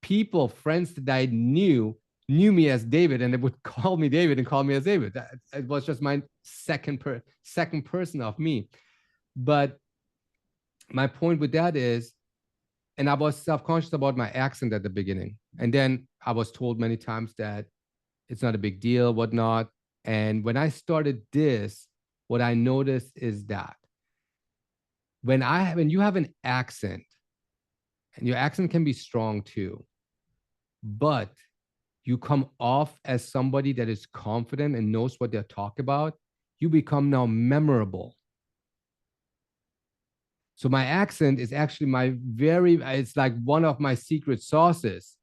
People, friends that I knew me as David, and they would call me David and call me as David. It was just my second person of me. But my point with that is, and I was self-conscious about my accent at the beginning. And then I was told many times that it's not a big deal, whatnot. And when I started this, what I noticed is that when you have an accent, and your accent can be strong too, but you come off as somebody that is confident and knows what they're talking about, you become now memorable. So my accent is actually it's like one of my secret sauces,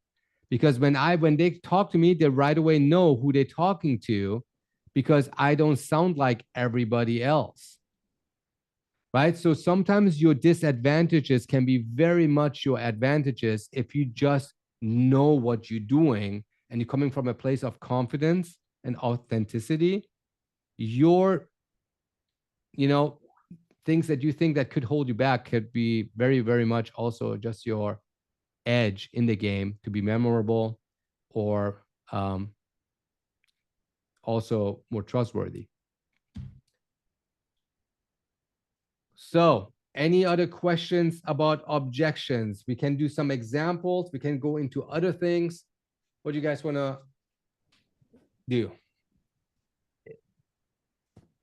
because when they talk to me, they right away know who they're talking to because I don't sound like everybody else. Right? So sometimes your disadvantages can be very much your advantages if you just know what you're doing and you're coming from a place of confidence and authenticity. Your, things that you think that could hold you back could be very, very much also just your edge in the game to be memorable or also more trustworthy. So any other questions about objections? We can do some examples. We can go into other things. What do you guys want to do?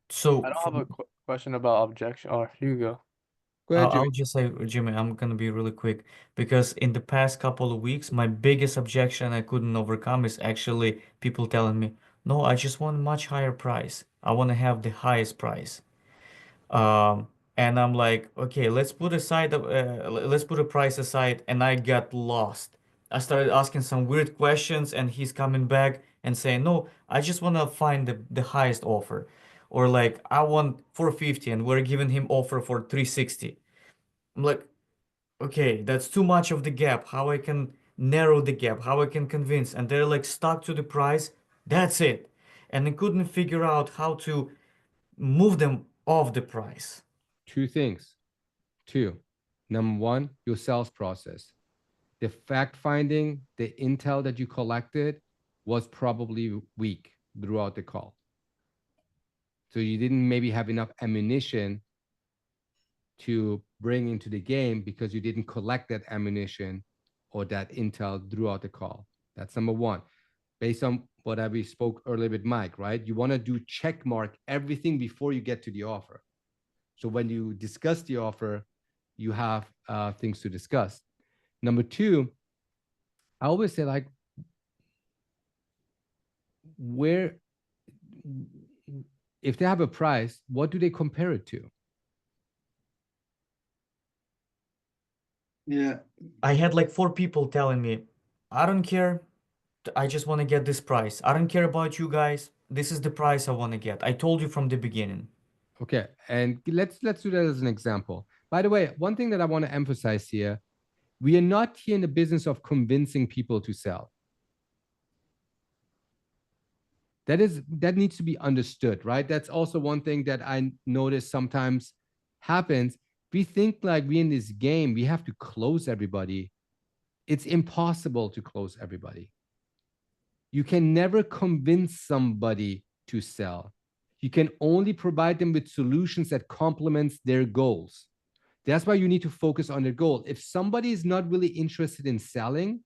So I don't have a question about objection. Or you go. Go ahead, I'll Jimmy. just say, Jimmy, I'm gonna be really quick because in the past couple of weeks, my biggest objection I couldn't overcome is actually people telling me, no, I just want much higher price. I want to have the highest price. And I'm like, okay, let's put a price aside, and I got lost. I started asking some weird questions, and he's coming back and saying, no, I just want to find the highest offer. Or like, I want 450, and we're giving him offer for 360. I'm like, okay, that's too much of the gap. How I can narrow the gap, how I can convince, and they're like stuck to the price. That's it. And I couldn't figure out how to move them off the price. Two things. Number one, your sales process. The fact finding, the intel that you collected was probably weak throughout the call. So you didn't maybe have enough ammunition to bring into the game because you didn't collect that ammunition or that intel throughout the call. That's number one. Based on what we spoke earlier with Mike, right? You want to do check mark everything before you get to the offer. So when you discuss the offer, you have things to discuss. Number two, I always say, like, if they have a price, what do they compare it to? Yeah. I had like 4 people telling me, I don't care. I just want to get this price. I don't care about you guys. This is the price I want to get. I told you from the beginning. Okay, and let's do that as an example. By the way, one thing that I want to emphasize here, we are not here in the business of convincing people to sell. That needs to be understood, right? That's also one thing that I notice sometimes happens. We think like we in this game, we have to close everybody. It's impossible to close everybody. You can never convince somebody to sell. You can only provide them with solutions that complements their goals. That's why you need to focus on their goal. If somebody is not really interested in selling,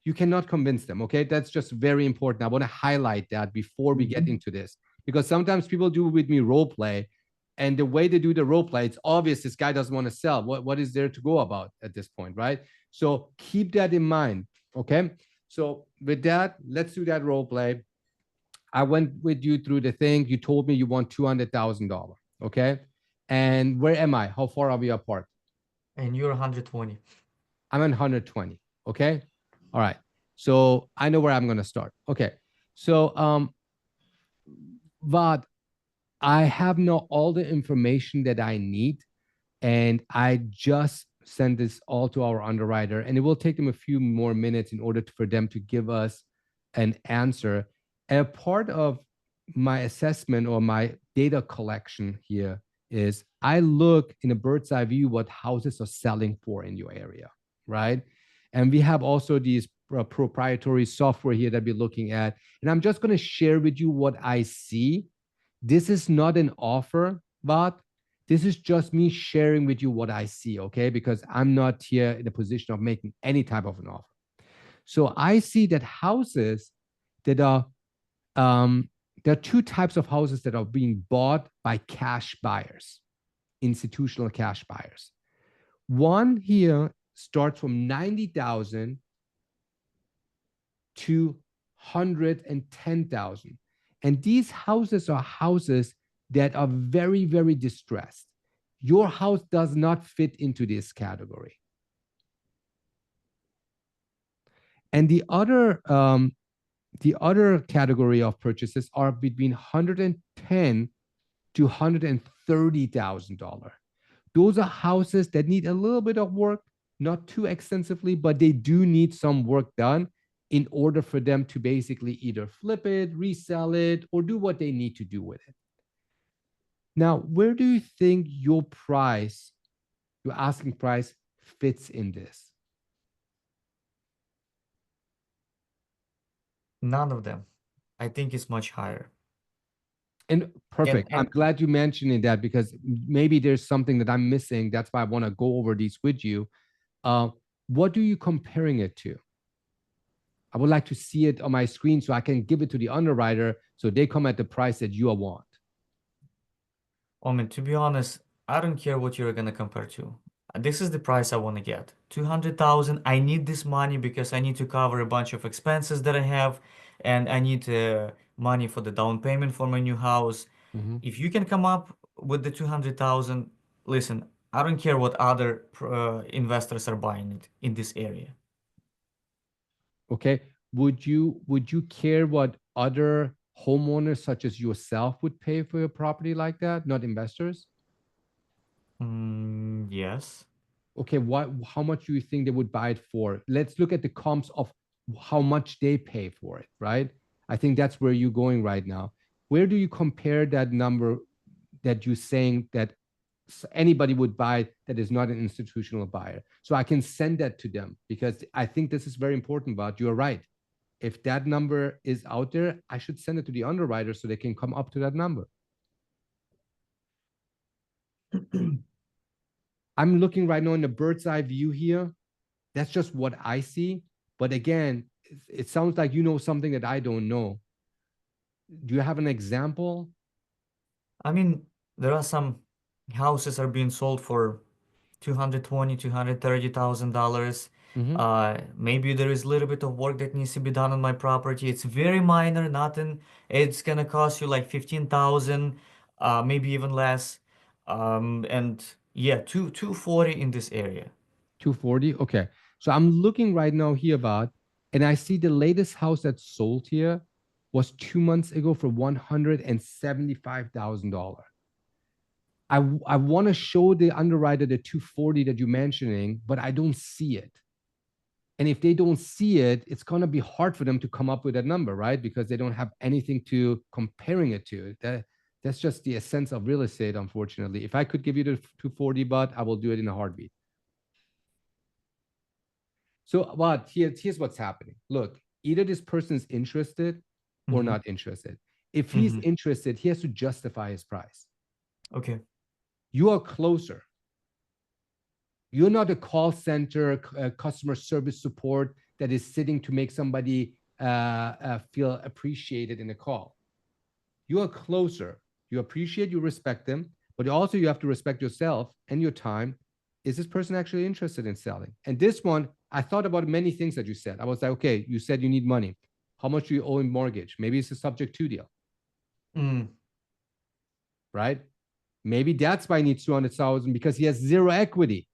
you cannot convince them. Okay, that's just very important. I want to highlight that before we get into this, because sometimes people do with me role play, and the way they do the role play, it's obvious this guy doesn't want to sell. What is there to go about at this point, right? So keep that in mind. Okay, so with that, let's do that role play. I went with you through the thing. You told me you want $200,000. Okay, and where am I? How far are we apart? And you're 120. I'm at 120. Okay. All right. So I know where I'm going to start. Okay. So, Vad, I have now all the information that I need, and I just send this all to our underwriter, and it will take them a few more minutes in order for them to give us an answer. And a part of my assessment or my data collection here is I look in a bird's eye view what houses are selling for in your area, right? And we have also these proprietary software here that we're looking at. And I'm just going to share with you what I see. This is not an offer, but this is just me sharing with you what I see, okay? Because I'm not here in a position of making any type of an offer. So I see that houses that are, there are two types of houses that are being bought by cash buyers, institutional cash buyers. One here starts from 90,000 to 110,000. And these houses are houses that are very, very distressed. Your house does not fit into this category. And the other category of purchases are between 110 to $130,000. Those are houses that need a little bit of work, not too extensively, but they do need some work done in order for them to basically either flip it, resell it, or do what they need to do with it. Now, where do you think your price, your asking price, fits in this? None of them. I think it's much higher. And perfect. I'm and glad you mentioned that, because maybe there's something that I'm missing. That's why I want to go over these with you. What are you comparing it to? I would like to see it on my screen so I can give it to the underwriter so they come at the price that you want. I mean, to be honest, I don't care what you're gonna compare to. This is the price I want to get. 200,000. I need this money because I need to cover a bunch of expenses that I have, and I need money for the down payment for my new house. If you can come up with the 200,000, listen, I don't care what other investors are buying it in this area. Okay. Would you care what other homeowners such as yourself would pay for a property like that, not investors? Yes. Okay, how much do you think they would buy it for? Let's look at the comps of how much they pay for it, right? I think that's where you're going right now. Where do you compare that number that you're saying that anybody would buy that is not an institutional buyer? So I can send that to them, because I think this is very important. But you're right. If that number is out there, I should send it to the underwriter so they can come up to that number. I'm looking right now in the bird's eye view here. That's just what I see. But again, it sounds like you know something that I don't know. Do you have an example? I mean, there are some houses are being sold for $220,000, $230,000. Maybe there is a little bit of work that needs to be done on my property. It's very minor, nothing. It's gonna cost you like 15,000, maybe even less. And yeah, 240 in this area. 240. Okay. So I'm looking right now here about, and I see the latest house that sold here was 2 months ago for $175,000. I want to show the underwriter the 240 that you're mentioning, but I don't see it. And if they don't see it, it's going to be hard for them to come up with a number, right? Because they don't have anything to comparing it to. That's just the essence of real estate, unfortunately. If I could give you the 240, but I will do it in a heartbeat. So, but here's what's happening. Look, either this person is interested or not interested. If he's interested, he has to justify his price. Okay. You are closer. You're not a call center, customer service support that is sitting to make somebody feel appreciated in a call. You are closer. You appreciate, you respect them, but also you have to respect yourself and your time. Is this person actually interested in selling? And this one, I thought about many things that you said. I was like, okay, you said you need money. How much do you owe in mortgage? Maybe it's a subject to deal. Right? Maybe that's why he needs 200,000 because he has zero equity.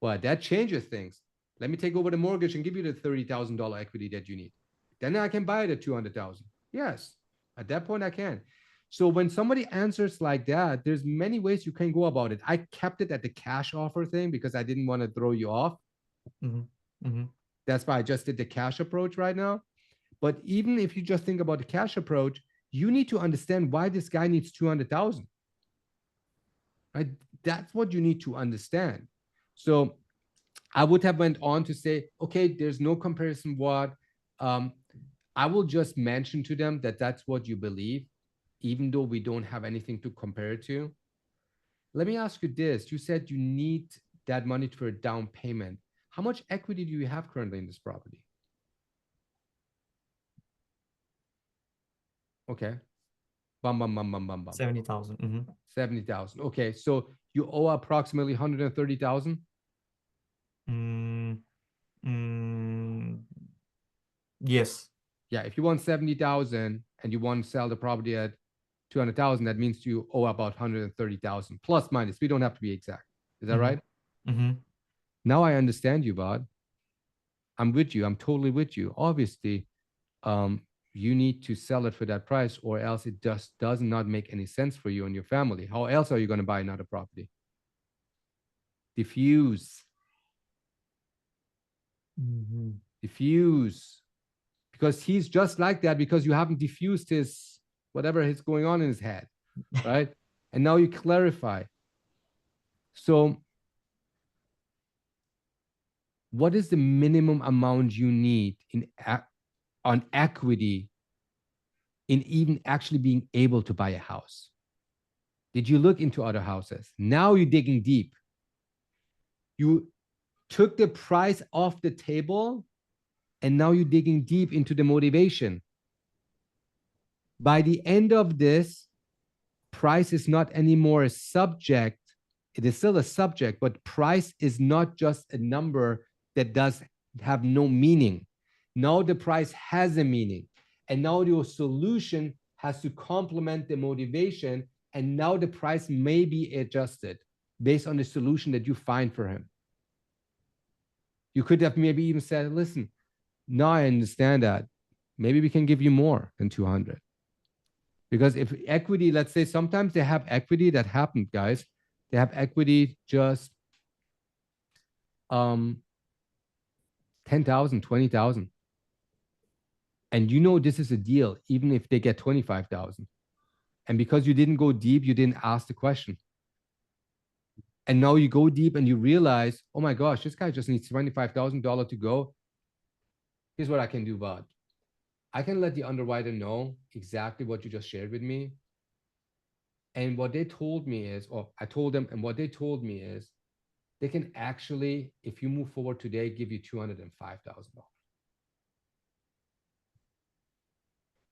Well, that changes things. Let me take over the mortgage and give you the $30,000 equity that you need. Then I can buy it at 200,000. Yes, at that point I can. So when somebody answers like that, there's many ways you can go about it. I kept it at the cash offer thing because I didn't want to throw you off. That's why I just did the cash approach right now. But even if you just think about the cash approach, you need to understand why this guy needs 200,000. Right? That's what you need to understand. So I would have went on to say, okay, there's no comparison what. I will just mention to them that that's what you believe, even though we don't have anything to compare it to. Let me ask you this. You said you need that money for a down payment. How much equity do you have currently in this property? Okay. 70,000. 70,000. Okay. So you owe approximately 130,000. Yes. Yeah. If you want 70,000 and you want to sell the property at 200,000, that means you owe about 130,000 plus minus. We don't have to be exact. Is that right? Now I understand you, Bod. I'm with you. I'm totally with you. Obviously, you need to sell it for that price or else it just does not make any sense for you and your family. How else are you going to buy another property? Diffuse. Diffuse. Because he's just like that because you haven't diffused his, whatever is going on in his head, right? And now you clarify. So what is the minimum amount you need on equity in even actually being able to buy a house? Did you look into other houses? Now you're digging deep. You took the price off the table and now you're digging deep into the motivation. By the end of this, price is not anymore a subject. It is still a subject, but price is not just a number that does have no meaning. Now the price has a meaning. And now your solution has to complement the motivation. And now the price may be adjusted based on the solution that you find for him. You could have maybe even said, listen, now I understand that. Maybe we can give you more than 200. Because if equity, let's say sometimes they have equity that happened, guys. They have equity just 10,000, 20,000. And you know this is a deal, even if they get 25,000. And because you didn't go deep, you didn't ask the question. And now you go deep and you realize, oh my gosh, this guy just needs $25,000 to go. Here's what I can do, Bud. I can let the underwriter know exactly what you just shared with me. And what they told me is, or I told them, and what they told me is, they can actually, if you move forward today, give you $205,000.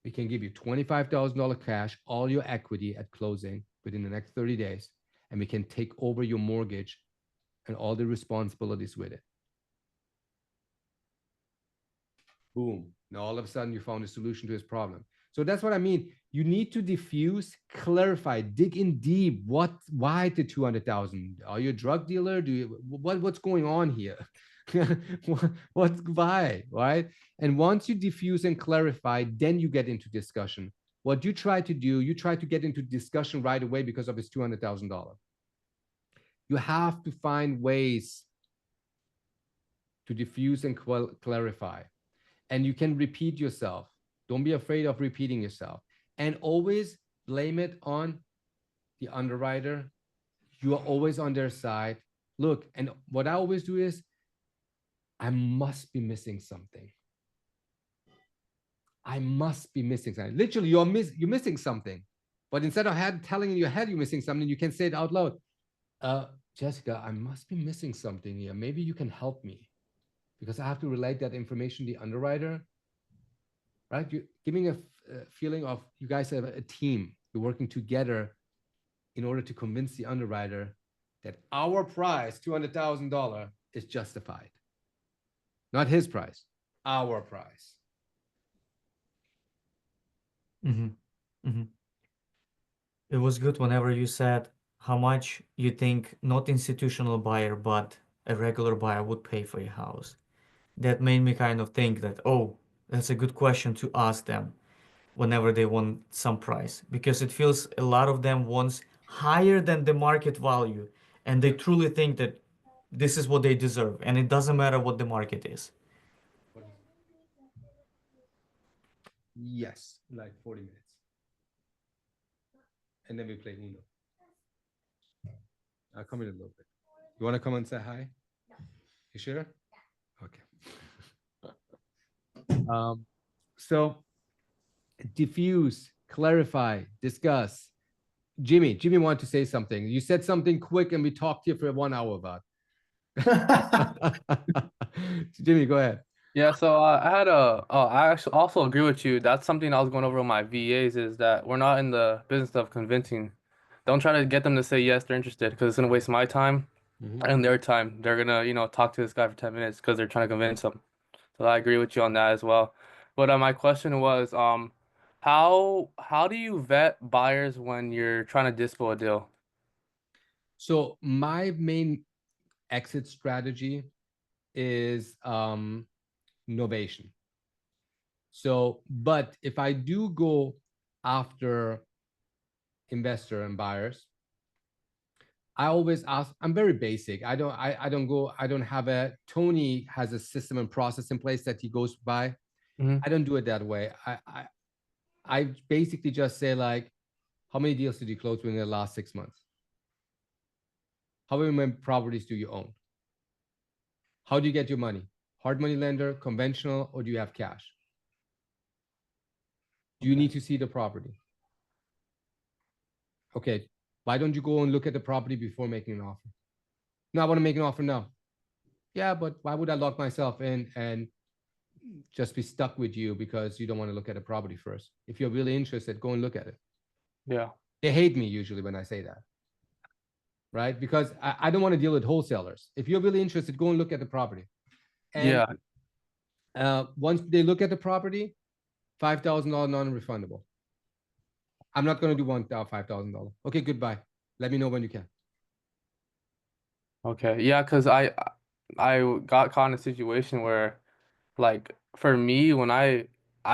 We can give you $25,000 cash, all your equity at closing within the next 30 days, and we can take over your mortgage and all the responsibilities with it. Boom. Now all of a sudden you found a solution to his problem. So that's what I mean. You need to diffuse, clarify, dig in deep. Why the 200,000? Are you a drug dealer? What's going on here? Why, right? And once you diffuse and clarify, then you get into discussion. What you try to do, you try to get into discussion right away because of his $200,000. You have to find ways to diffuse and clarify. And you can repeat yourself. Don't be afraid of repeating yourself. And always blame it on the underwriter. You are always on their side. Look, and what I always do is, I must be missing something. I must be missing something. Literally, you're missing something. But instead of telling in your head you're missing something, you can say it out loud. Jessica, I must be missing something here. Maybe you can help me, because I have to relate that information to the underwriter, right? You're giving a feeling of you guys have a team. You're working together in order to convince the underwriter that our price, $200,000, is justified. Not his price, our price. It was good whenever you said how much you think not institutional buyer, but a regular buyer would pay for your house. That made me kind of think that, oh, that's a good question to ask them whenever they want some price, because it feels a lot of them wants higher than the market value, and they truly think that this is what they deserve, and it doesn't matter what the market is. Yes, like 40 minutes. And then we play Uno. I'll come in a little bit. You want to come and say hi? No. You sure? Okay. So diffuse, clarify, discuss. Jimmy wanted to say something. You said something quick and we talked here for 1 hour about. Jimmy, go ahead. Yeah, so I actually also agree with you. That's something I was going over with my VAs, is that we're not in the business of convincing. Don't try to get them to say yes, they're interested, because it's gonna waste my time and their time. They're gonna, talk to this guy for 10 minutes because they're trying to convince them. So I agree with you on that as well. But my question was, how do you vet buyers when you're trying to dispo a deal? So my main exit strategy is novation. So, but if I do go after investor and buyers, I always ask, I'm very basic. I don't have Tony has a system and process in place that he goes by. I don't do it that way. I basically just say, like, how many deals did you close within the last 6 months? How many properties do you own? How do you get your money? Hard money lender, conventional, or do you have cash? Do you need to see the property? Okay, why don't you go and look at the property before making an offer? No, I want to make an offer now. Yeah, but why would I lock myself in and just be stuck with you because you don't want to look at a property first? If you're really interested, go and look at it. Yeah. They hate me usually when I say that, right? Because I don't want to deal with wholesalers. If you're really interested, go and look at the property. And once they look at the property, $5,000 non-refundable. I'm not going to do $5,000. Okay, goodbye. Let me know when you can. Okay. Yeah, because I got caught in a situation where, like, for me, when I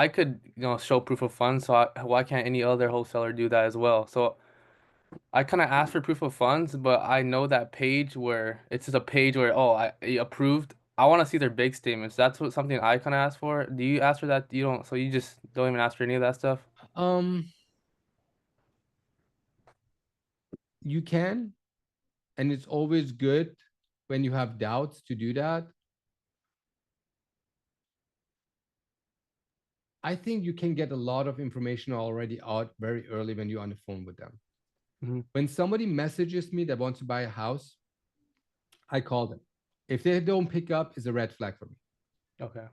could, show proof of funds, so why can't any other wholesaler do that as well? So I kind of asked for proof of funds, but I know that page where it's just a page where, oh, I approved. I want to see their bank statements. That's something I kind of asked for. Do you ask for that? You don't, so you just don't even ask for any of that stuff? You can, and it's always good when you have doubts to do that. I think you can get a lot of information already out very early when you're on the phone with them. When somebody messages me that wants to buy a house, I call them. If they don't pick up, it's a red flag for me. Okay.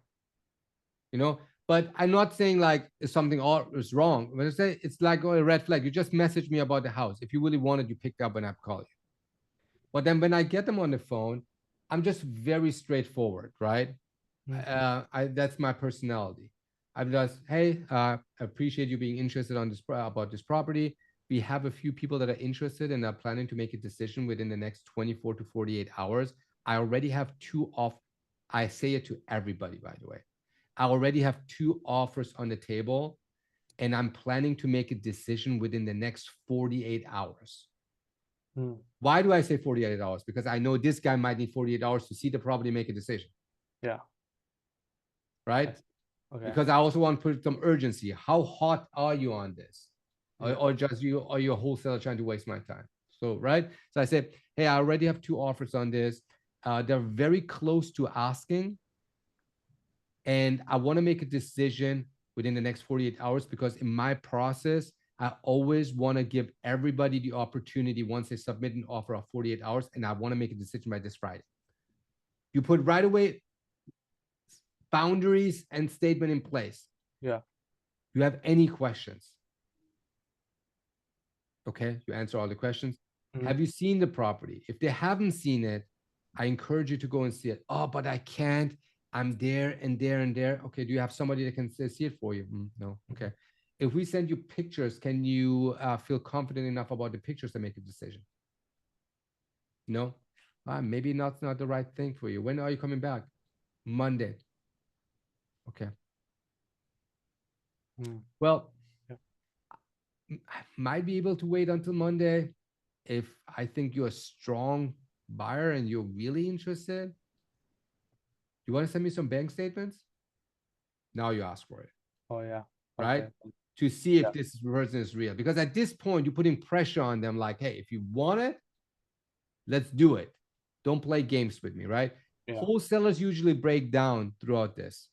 But I'm not saying like if something is wrong. When I say it's like a red flag, you just message me about the house. If you really wanted, you picked up and I call you. But then when I get them on the phone, I'm just very straightforward, right? That's my personality. I'm just, hey, I appreciate you being interested on this about this property. We have a few people that are interested and are planning to make a decision within the next 24 to 48 hours. I already have I say it to everybody, by the way. I already have 2 offers on the table, and I'm planning to make a decision within the next 48 hours. Why do I say 48 hours? Because I know this guy might need 48 hours to see the property, make a decision. Yeah. right? Okay. Because I also want to put some urgency. How hot are you on this? Yeah. Or just you, or your wholesaler trying to waste my time? So, right? So I said, hey, I already have 2 offers on this. They're very close to asking. And I want to make a decision within the next 48 hours because in my process, I always want to give everybody the opportunity once they submit an offer of 48 hours, and I want to make a decision by this Friday. You put right away boundaries and statement in place. Yeah. You have any questions? Okay, you answer all the questions. Mhm. Have you seen the property? If they haven't seen it, I encourage you to go and see it. Oh, but I can't. I'm there and there and there. Okay, do you have somebody that can see it for you? No. Okay. If we send you pictures, can you feel confident enough about the pictures to make a decision? No? Maybe not the right thing for you. When are you coming back? Monday. Okay. Well, I might be able to wait until Monday if I think you're a strong buyer and you're really interested. You want to send me some bank statements? Now you ask for it, Oh yeah. right? Okay. To see if Yeah. this person is real. Because at this point, you're putting pressure on them like, hey, if you want it, let's do it. Don't play games with me, right? Yeah. Wholesalers usually break down throughout this.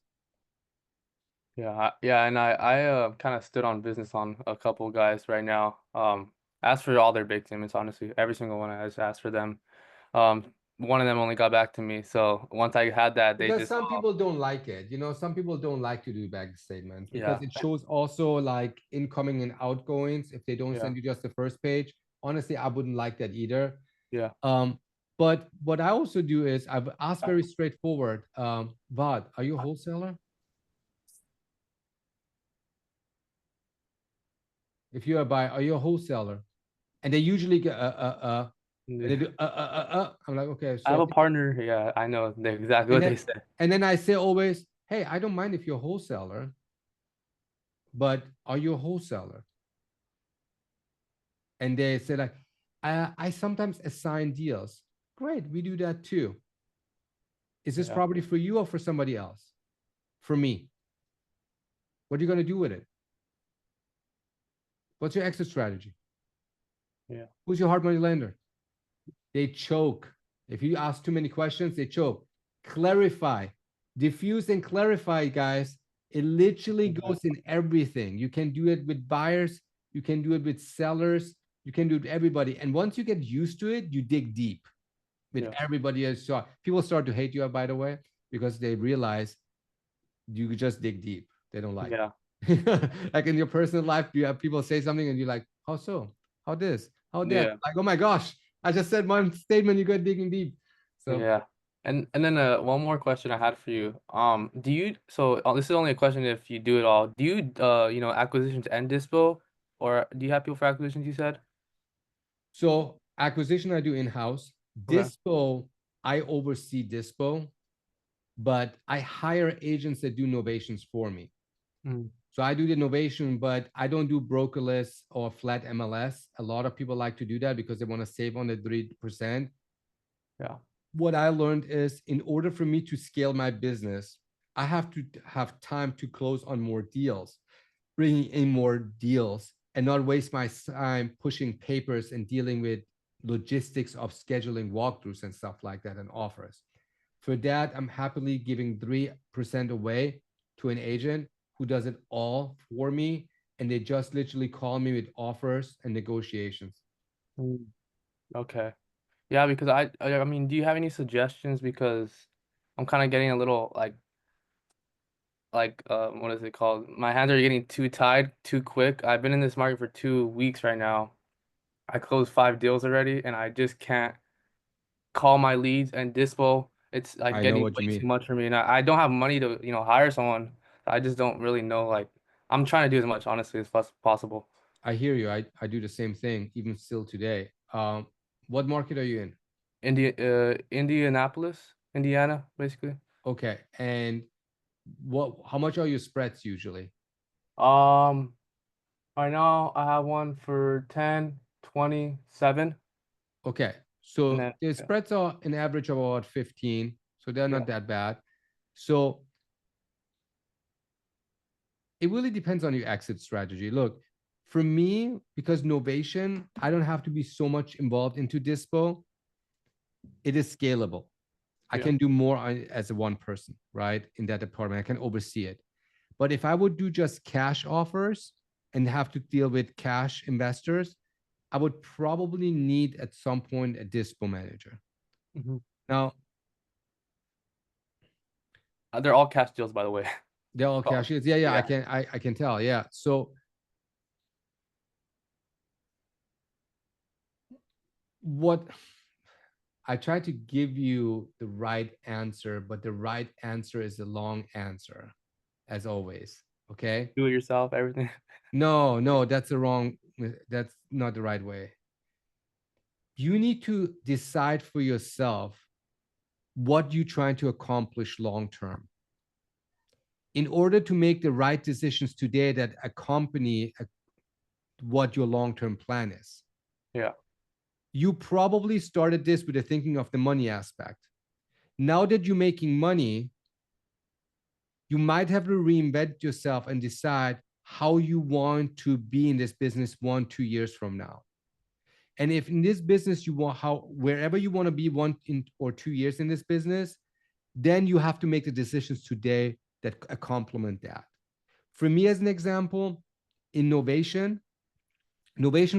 Yeah, and I kind of stood on business on a couple guys right now. Asked for all their big statements, honestly, every single one. I just asked for them. One of them only got back to me. So once I had that, they Because just some people don't like it. You know, some people don't like to do bank statements because Yeah. it shows also like incoming and outgoings. If they don't Yeah. send you just the first page, honestly, I wouldn't like that either. Yeah. But what I also do is I've asked very straightforward, Vad, are you a wholesaler? If you're a buyer, are you a wholesaler? And they usually get and they do I'm like, okay, I have so a partner. Yeah, I know exactly what and they then, said. and then I say always, hey, I don't mind if you're a wholesaler, but are you a wholesaler? And they say like, I sometimes assign deals. Great, we do that too. Is this Yeah. property for you or for somebody else? For me. What are you going to do with it? What's your exit strategy? Yeah. Who's your hard money lender? They choke. If you ask too many questions, they choke. Clarify. Diffuse and clarify, guys. It literally goes in everything. You can do it with buyers. You can do it with sellers. You can do it with everybody. And once you get used to it, you dig deep with Yeah. everybody else. So people start to hate you, by the way, because they realize you just dig deep. They don't like Yeah. it. Like in your personal life, you have people say something and you're like, how so? How this? How that? Yeah. Like, oh my gosh, I just said one statement, you got digging deep. So Yeah. And then one more question I had for you. Do you this is only a question if you do it all. Do you acquisitions and dispo, or do you have people for acquisitions? You said. So acquisition I do in-house. Okay. Dispo, I oversee Dispo, but I hire agents that do novations for me. Mm. So I do the novation, but I don't do brokerless or flat MLS. A lot of people like to do that because they want to save on the 3%. Yeah. What I learned is in order for me to scale my business, I have to have time to close on more deals, bringing in more deals, and not waste my time pushing papers and dealing with logistics of scheduling walkthroughs and stuff like that and offers. For that, I'm happily giving 3% away to an agent who does it all for me. And they just literally call me with offers and negotiations. Mm. Okay. Yeah, because I mean, do you have any suggestions? Because I'm kind of getting a little what is it called? My hands are getting too tied too quick. I've been in this market for 2 weeks right now. I closed 5 deals already, and I just can't call my leads and dispo. It's like I know getting what you way too mean. much for me, and I don't have money to hire someone. I just don't really know. Like I'm trying to do as much honestly as possible. I hear you. I do the same thing, even still today. What market are you in? Indianapolis, Indiana, basically. Okay. And how much are your spreads usually? Right now I have one for 10, 27. Okay. And So then the spreads are an average of about 15. So they're yeah, not that bad. So it really depends on your exit strategy. Look, for me, because Novation, I don't have to be so much involved into Dispo. It is scalable. I Yeah. can do more as a one person, right? In that department, I can oversee it. But if I would do just cash offers and have to deal with cash investors, I would probably need at some point a Dispo manager. Mhm. Now, They're all cash deals, by the way. they're all Oh, cash deals. Yeah, yeah. I can tell. Yeah. So what I try to give you the right answer, but the right answer is a long answer, as always. Okay. Do it yourself, everything. No, that's that's not the right way. You need to decide for yourself what you're trying to accomplish long term. In order to make the right decisions today that accompany what your long term plan is. Yeah. You probably started this with the thinking of the money aspect. Now that you're making money, you might have to reinvent yourself and decide how you want to be in this business 1-2 years from now. And if in this business you want wherever you want to be 1 or 2 years in this business, then you have to make the decisions today that complement that. For me, as an example, in Novation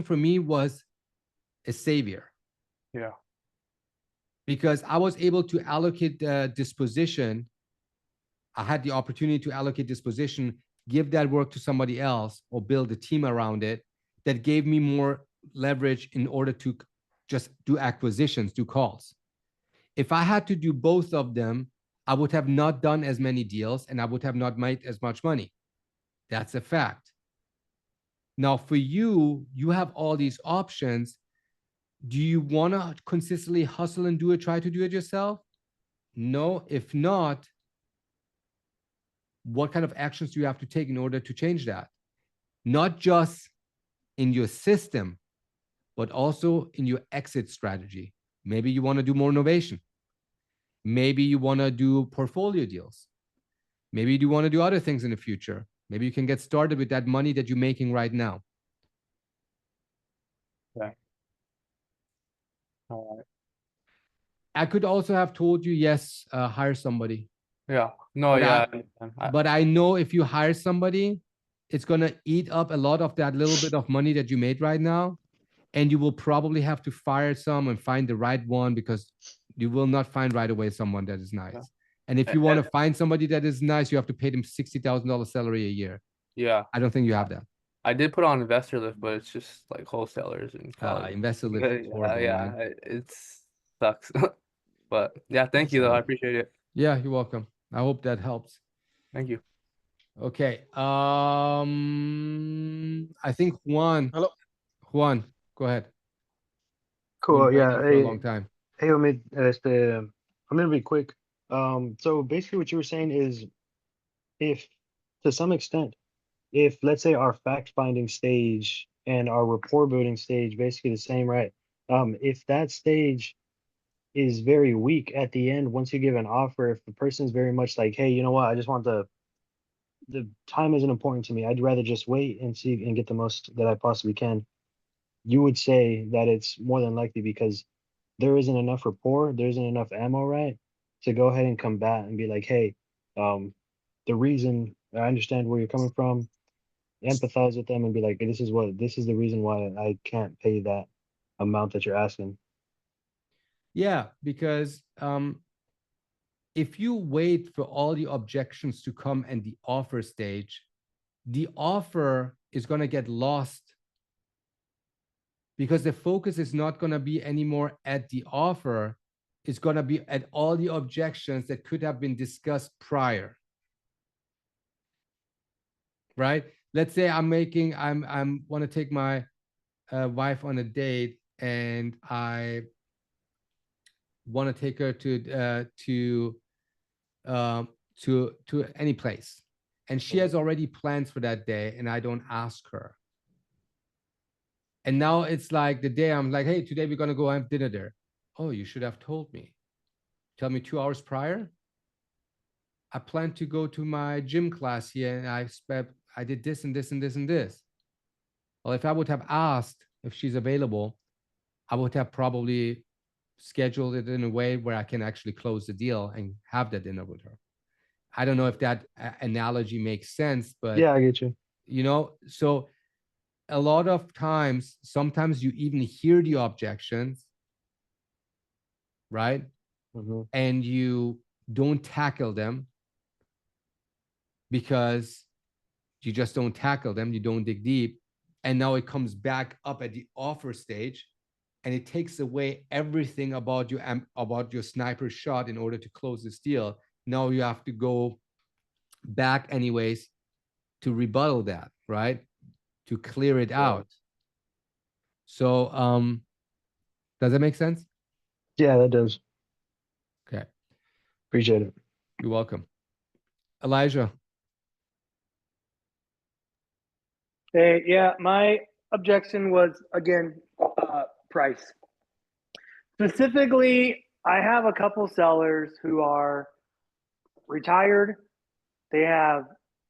for me was a savior. Yeah. Because I was able to allocate the disposition. I had the opportunity to allocate disposition, give that work to somebody else, or build a team around it that gave me more leverage in order to just do acquisitions, do calls. If I had to do both of them, I would have not done as many deals and I would have not made as much money. That's a fact. Now, for you, you have all these options. Do you want to consistently hustle and do it, try to do it yourself? No. If not, what kind of actions do you have to take in order to change that? Not just in your system, but also in your exit strategy. Maybe you want to do more innovation. Maybe you want to do portfolio deals. Maybe you want to do other things in the future. Maybe you can get started with that money that you're making right now. Yeah. All right. I could also have told you, yes, hire somebody. Yeah. No, But yeah. But I know if you hire somebody, it's going to eat up a lot of that little bit of money that you made right now. And you will probably have to fire some and find the right one because you will not find right away someone that is nice. Yeah. And if you want to find somebody that is nice, you have to pay them $60,000 salary a year. Yeah. I don't think you have that. I did put on investor lift, but it's just like wholesalers and Investor lift is horrible, yeah, man. it sucks. But yeah, thank you though. I appreciate it. Yeah, you're welcome. I hope that helps. Thank you. Okay. I think Juan. Hello. Juan, go ahead. Cool. Been Yeah. waiting for a long time. Hey, Omid, I'm gonna be quick. So basically what you were saying is if to some extent, if let's say our fact finding stage and our rapport building stage basically the same, right? If that stage is very weak at the end, once you give an offer, if the person's very much like, hey, you know what, I just want the time isn't important to me. I'd rather just wait and see and get the most that I possibly can. You would say that it's more than likely because there isn't enough rapport, there isn't enough ammo, right? To go ahead and combat and be like, hey, the reason I understand where you're coming from, empathize with them and be like, this is the reason why I can't pay that amount that you're asking. Yeah, because if you wait for all the objections to come and the offer stage, the offer is going to get lost because the focus is not going to be anymore at the offer. It's going to be at all the objections that could have been discussed prior. Right? Let's say I'm want to take my wife on a date and I want to take her to any place, and she has already plans for that day, and I don't ask her. And now it's like the day I'm like, hey, today we're gonna go have dinner there. Oh, you should have told me. Tell me 2 hours prior. I plan to go to my gym class here and I did this and this and this and this. Well, if I would have asked if she's available, I would have probably scheduled it in a way where I can actually close the deal and have that dinner with her. I don't know if that analogy makes sense, but Yeah, I get you. you know, so a lot of times, sometimes you even hear the objections, right? Mhm. And you don't tackle them because you just don't tackle them, you don't dig deep. And now it comes back up at the offer stage and it takes away everything about your sniper shot in order to close this deal. Now you have to go back anyways to rebuttal that, right? To clear it out. So does that make sense? Yeah, that does. Okay, Appreciate it. you're welcome. Elijah. Hey, yeah, my objection was again price. Specifically, I have a couple sellers who are retired. They have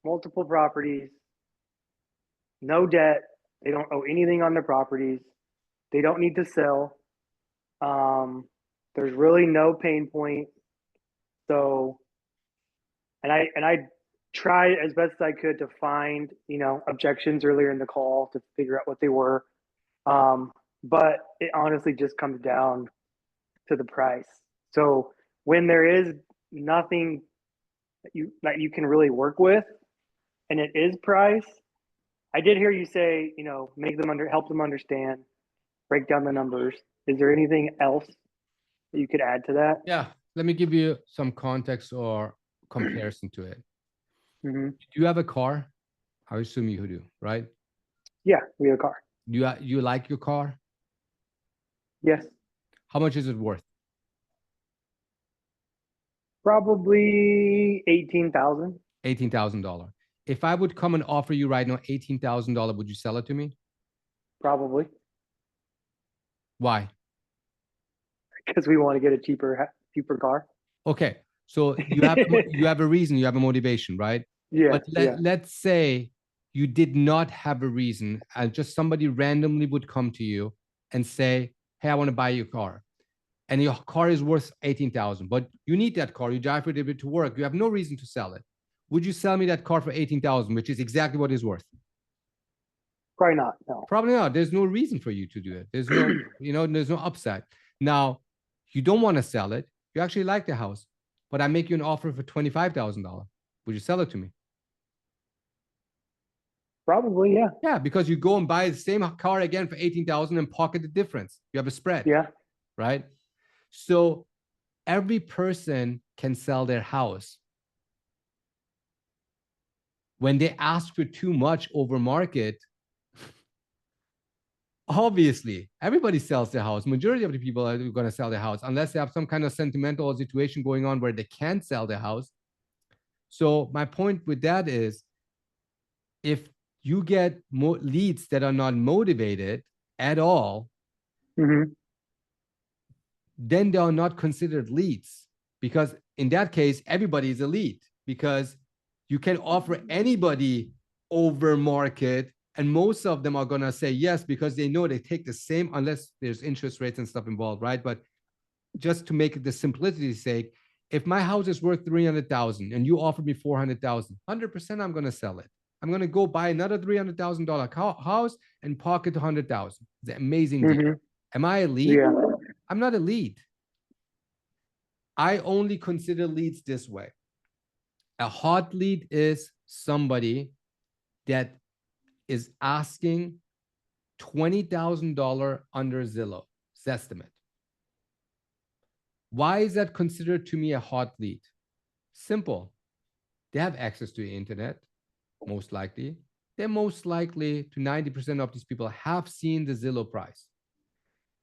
multiple properties, no debt. They don't owe anything on their properties. They don't need to sell. There's really no pain point. So, and I tried as best as I could to find, objections earlier in the call to figure out what they were. But it honestly just comes down to the price. So when there is nothing that you can really work with, and it is price, I did hear you say, help them understand, break down the numbers. Is there anything else that you could add to that? Yeah, let me give you some context or comparison to it. Mm-hmm. Do you have a car? I assume you do, right? Yeah, we have a car. Do you like your car? Yes, How much is it worth? probably 18,000. $18,000. If I would come and offer you right now $18,000, would you sell it to me? Probably Why? because we want to get a cheaper car. Okay, so you have a reason, you have a motivation, right? Yeah, But let's say you did not have a reason and just somebody randomly would come to you and say, hey, I want to buy your car. And your car is worth 18,000, but you need that car. You drive it a bit to work. You have no reason to sell it. Would you sell me that car for 18,000, which is exactly what it's worth? probably not. No. Probably not. There's no reason for you to do it. There's no, there's no upside. Now, you don't want to sell it. You actually like the house, but I make you an offer for $25,000. Would you sell it to me? Probably, yeah. Yeah, because you go and buy the same car again for 18,000 and pocket the difference. You have a spread. Yeah. Right? So every person can sell their house. When they ask for too much over market, obviously everybody sells their house. Majority of the people are going to sell their house unless they have some kind of sentimental situation going on where they can't sell their house. So my point with that is, if you get more leads that are not motivated at all, Mm-hmm. then they are not considered leads, because in that case, everybody is a lead, because you can offer anybody over market and most of them are going to say yes, because they know they take the same, unless there's interest rates and stuff involved, right? But just to make it the simplicity's sake, if my house is worth 300,000 and you offer me 400,000, 100% I'm going to sell it. I'm going to go buy another $300,000 house and pocket 100,000. It's an amazing deal. Am I a lead? Yeah. I'm not a lead. I only consider leads this way. A hot lead is somebody that is asking $20,000 under Zillow's estimate. Why is that considered to me a hot lead? Simple. They have access to the internet, most likely. They're most likely, to 90% of these people, have seen the Zillow price.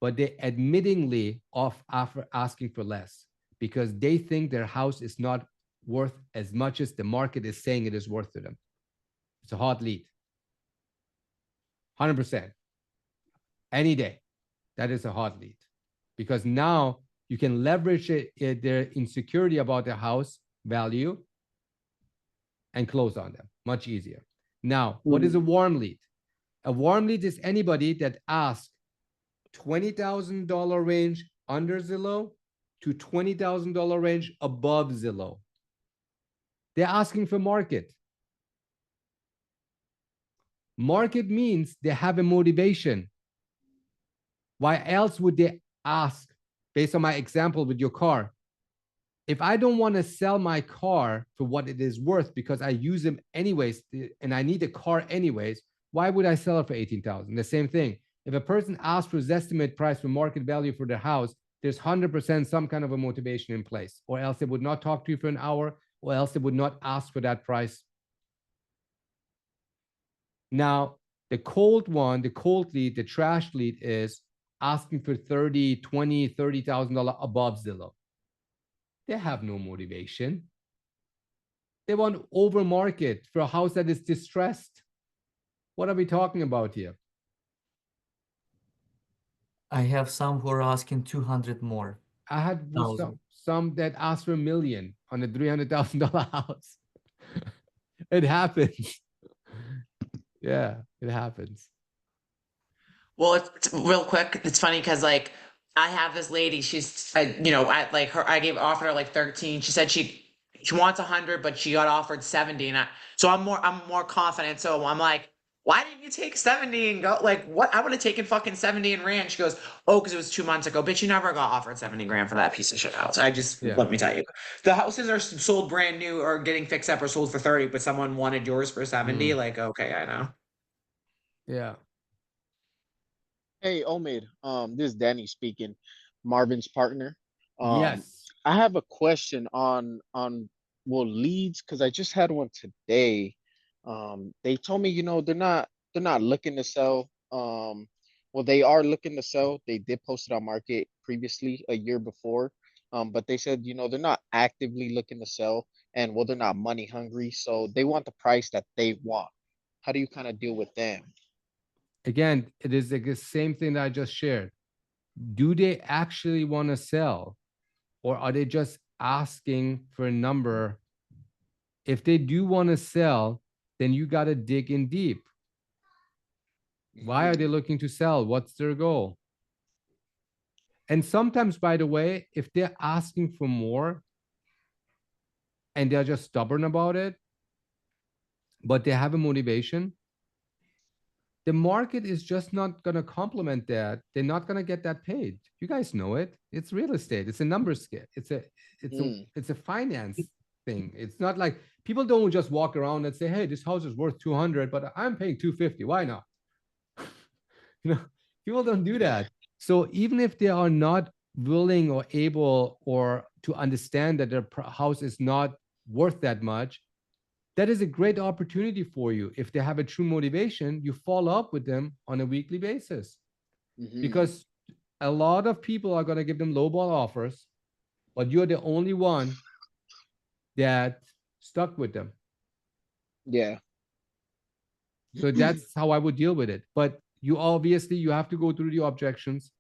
But they admittingly offer asking for less because they think their house is not worth as much as the market is saying it is worth to them. It's a hot lead. 100%. Any day. That is a hot lead. Because now you can leverage their insecurity about their house value and close on them. Much easier. Now, what is a warm lead? A warm lead is anybody that asks $20,000 range under Zillow to $20,000 range above Zillow. They're asking for market. Market means they have a motivation. Why else would they ask? Based on my example with your car, if I don't want to sell my car for what it is worth because I use them anyways and I need a car anyways, why would I sell it for $18,000? The same thing. If a person asks for his estimate price for market value for their house, there's 100% some kind of a motivation in place, or else they would not talk to you for an hour, or else they would not ask for that price. Now, the cold one, the cold lead, the trash lead is asking for $30,000, $20,000, $30,000 above Zillow. They have no motivation. They want over market for a house that is distressed. What are we talking about here? I have some who are asking 200 more. I had some that asked for $1 million on a $300,000 house. It happens. Yeah, it happens. Well, it's real quick. It's funny because like I have this lady. She's you know, I offered her like 13. She said she wants 100, but she got offered 70, and so I'm more confident. So I'm like, why didn't you take 70 and go? Like, what? I would have taken fucking 70 and ran. She goes, oh, because it was 2 months ago. Bitch, you never got offered 70 grand for that piece of shit house. Let me tell you, the houses are sold brand new or getting fixed up or sold for 30, but someone wanted yours for 70. Like, okay, I know. Yeah. Hey, Omid, this is Danny speaking, Marvin's partner. Yes. I have a question on well, leads, because I just had one today. They told me, they're not looking to sell. Well, they are looking to sell. They did post it on market previously a year before. But they said, they're not actively looking to sell, and well, they're not money hungry, so they want the price that they want. How do you kind of deal with them? Again, it is the same thing that I just shared. Do they actually want to sell, or are they just asking for a number? If they do want to sell, then you got to dig in deep. Why are they looking to sell? What's their goal? And sometimes, by the way, if they're asking for more and they're just stubborn about it, but they have a motivation, the market is just not going to complement that. They're not going to get that paid. You guys know it. It's real estate. It's a numbers game. It's a finance thing. It's not like people don't just walk around and say, hey, this house is worth 200, but I'm paying 250. Why not? People don't do that. So even if they are not willing or able or to understand that their house is not worth that much, that is a great opportunity for you. If they have a true motivation, you follow up with them on a weekly basis. Because a lot of people are going to give them lowball offers, but you're the only one that stuck with them. Yeah. So that's how I would deal with it. But you have to go through the objections.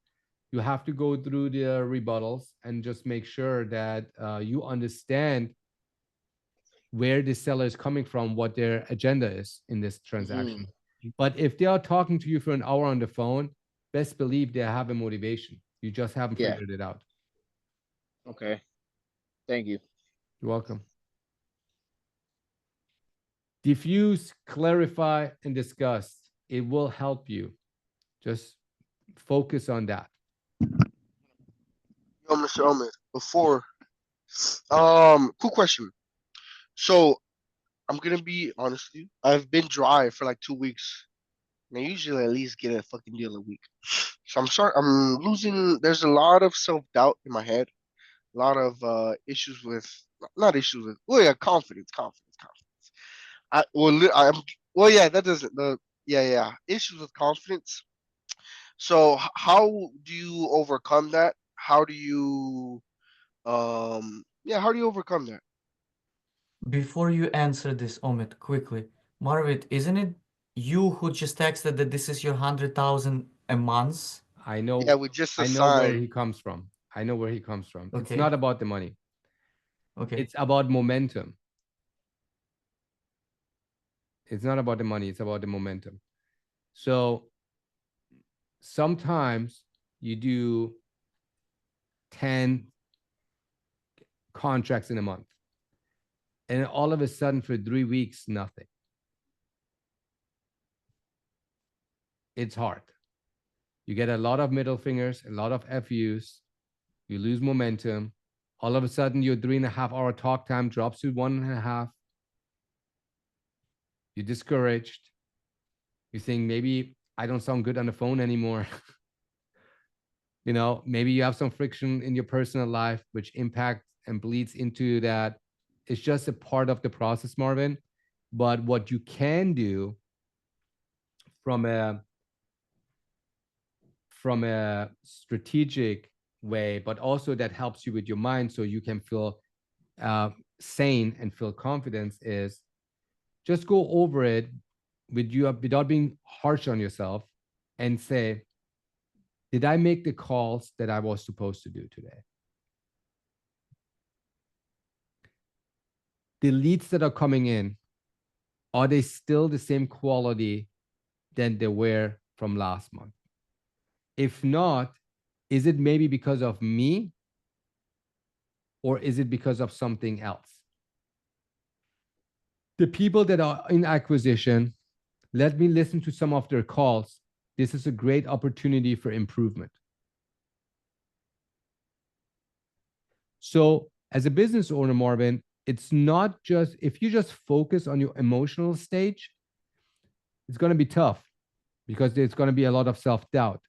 You have to go through the rebuttals and just make sure that you understand where the seller is coming from, what their agenda is in this transaction. But if they are talking to you for an hour on the phone, best believe they have a motivation. You just haven't figured it out. Okay. Thank you. You're welcome. Diffuse, clarify, and discuss. It will help you. Just focus on that. Yo, Mr. Omid, before, cool question. So I'm gonna be honest with you. I've been dry for like 2 weeks. And I usually at least get a fucking deal a week. So I'm losing. There's a lot of self-doubt in my head. A lot of issues with, not issues with, well, yeah, confidence. Issues with confidence. So how do you overcome that? How do you overcome that? Before you answer this, Omid, quickly, Marvin, isn't it you who just texted that this is your 100,000 a month? I know. Yeah, we just I know where assigned. he comes from. I know where he comes from. It's Okay. not about the money. Okay. It's about momentum. It's not about the money, it's about the momentum. So sometimes you do 10 contracts in a month, and all of a sudden for 3 weeks, nothing. It's hard. You get a lot of middle fingers, a lot of FUs, you lose momentum. All of a sudden, your 3.5-hour talk time drops to 1.5. You're discouraged. You think maybe I don't sound good on the phone anymore. You know, maybe you have some friction in your personal life, which impacts and bleeds into that. It's just a part of the process, Marvin. But what you can do from a strategic way, but also that helps you with your mind so you can feel sane and feel confidence, is just go over it with you without being harsh on yourself and say, did I make the calls that I was supposed to do today? The leads that are coming in, are they still the same quality than they were from last month? If not, is it maybe because of me, or is it because of something else? The people that are in acquisition, let me listen to some of their calls. This is a great opportunity for improvement. So as a business owner, Marvin, it's not just, if you just focus on your emotional stage, it's going to be tough because there's going to be a lot of self-doubt.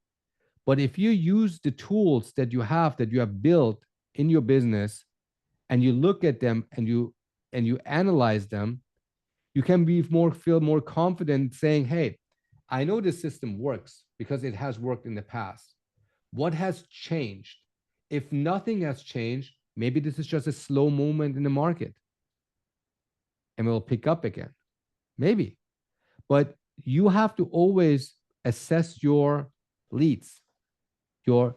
But if you use the tools that you have built in your business, and you look at them and you analyze them, you can feel more confident saying, hey, I know this system works because it has worked in the past. What has changed? If nothing has changed, maybe this is just a slow moment in the market and we'll pick up again. Maybe. But you have to always assess your leads, your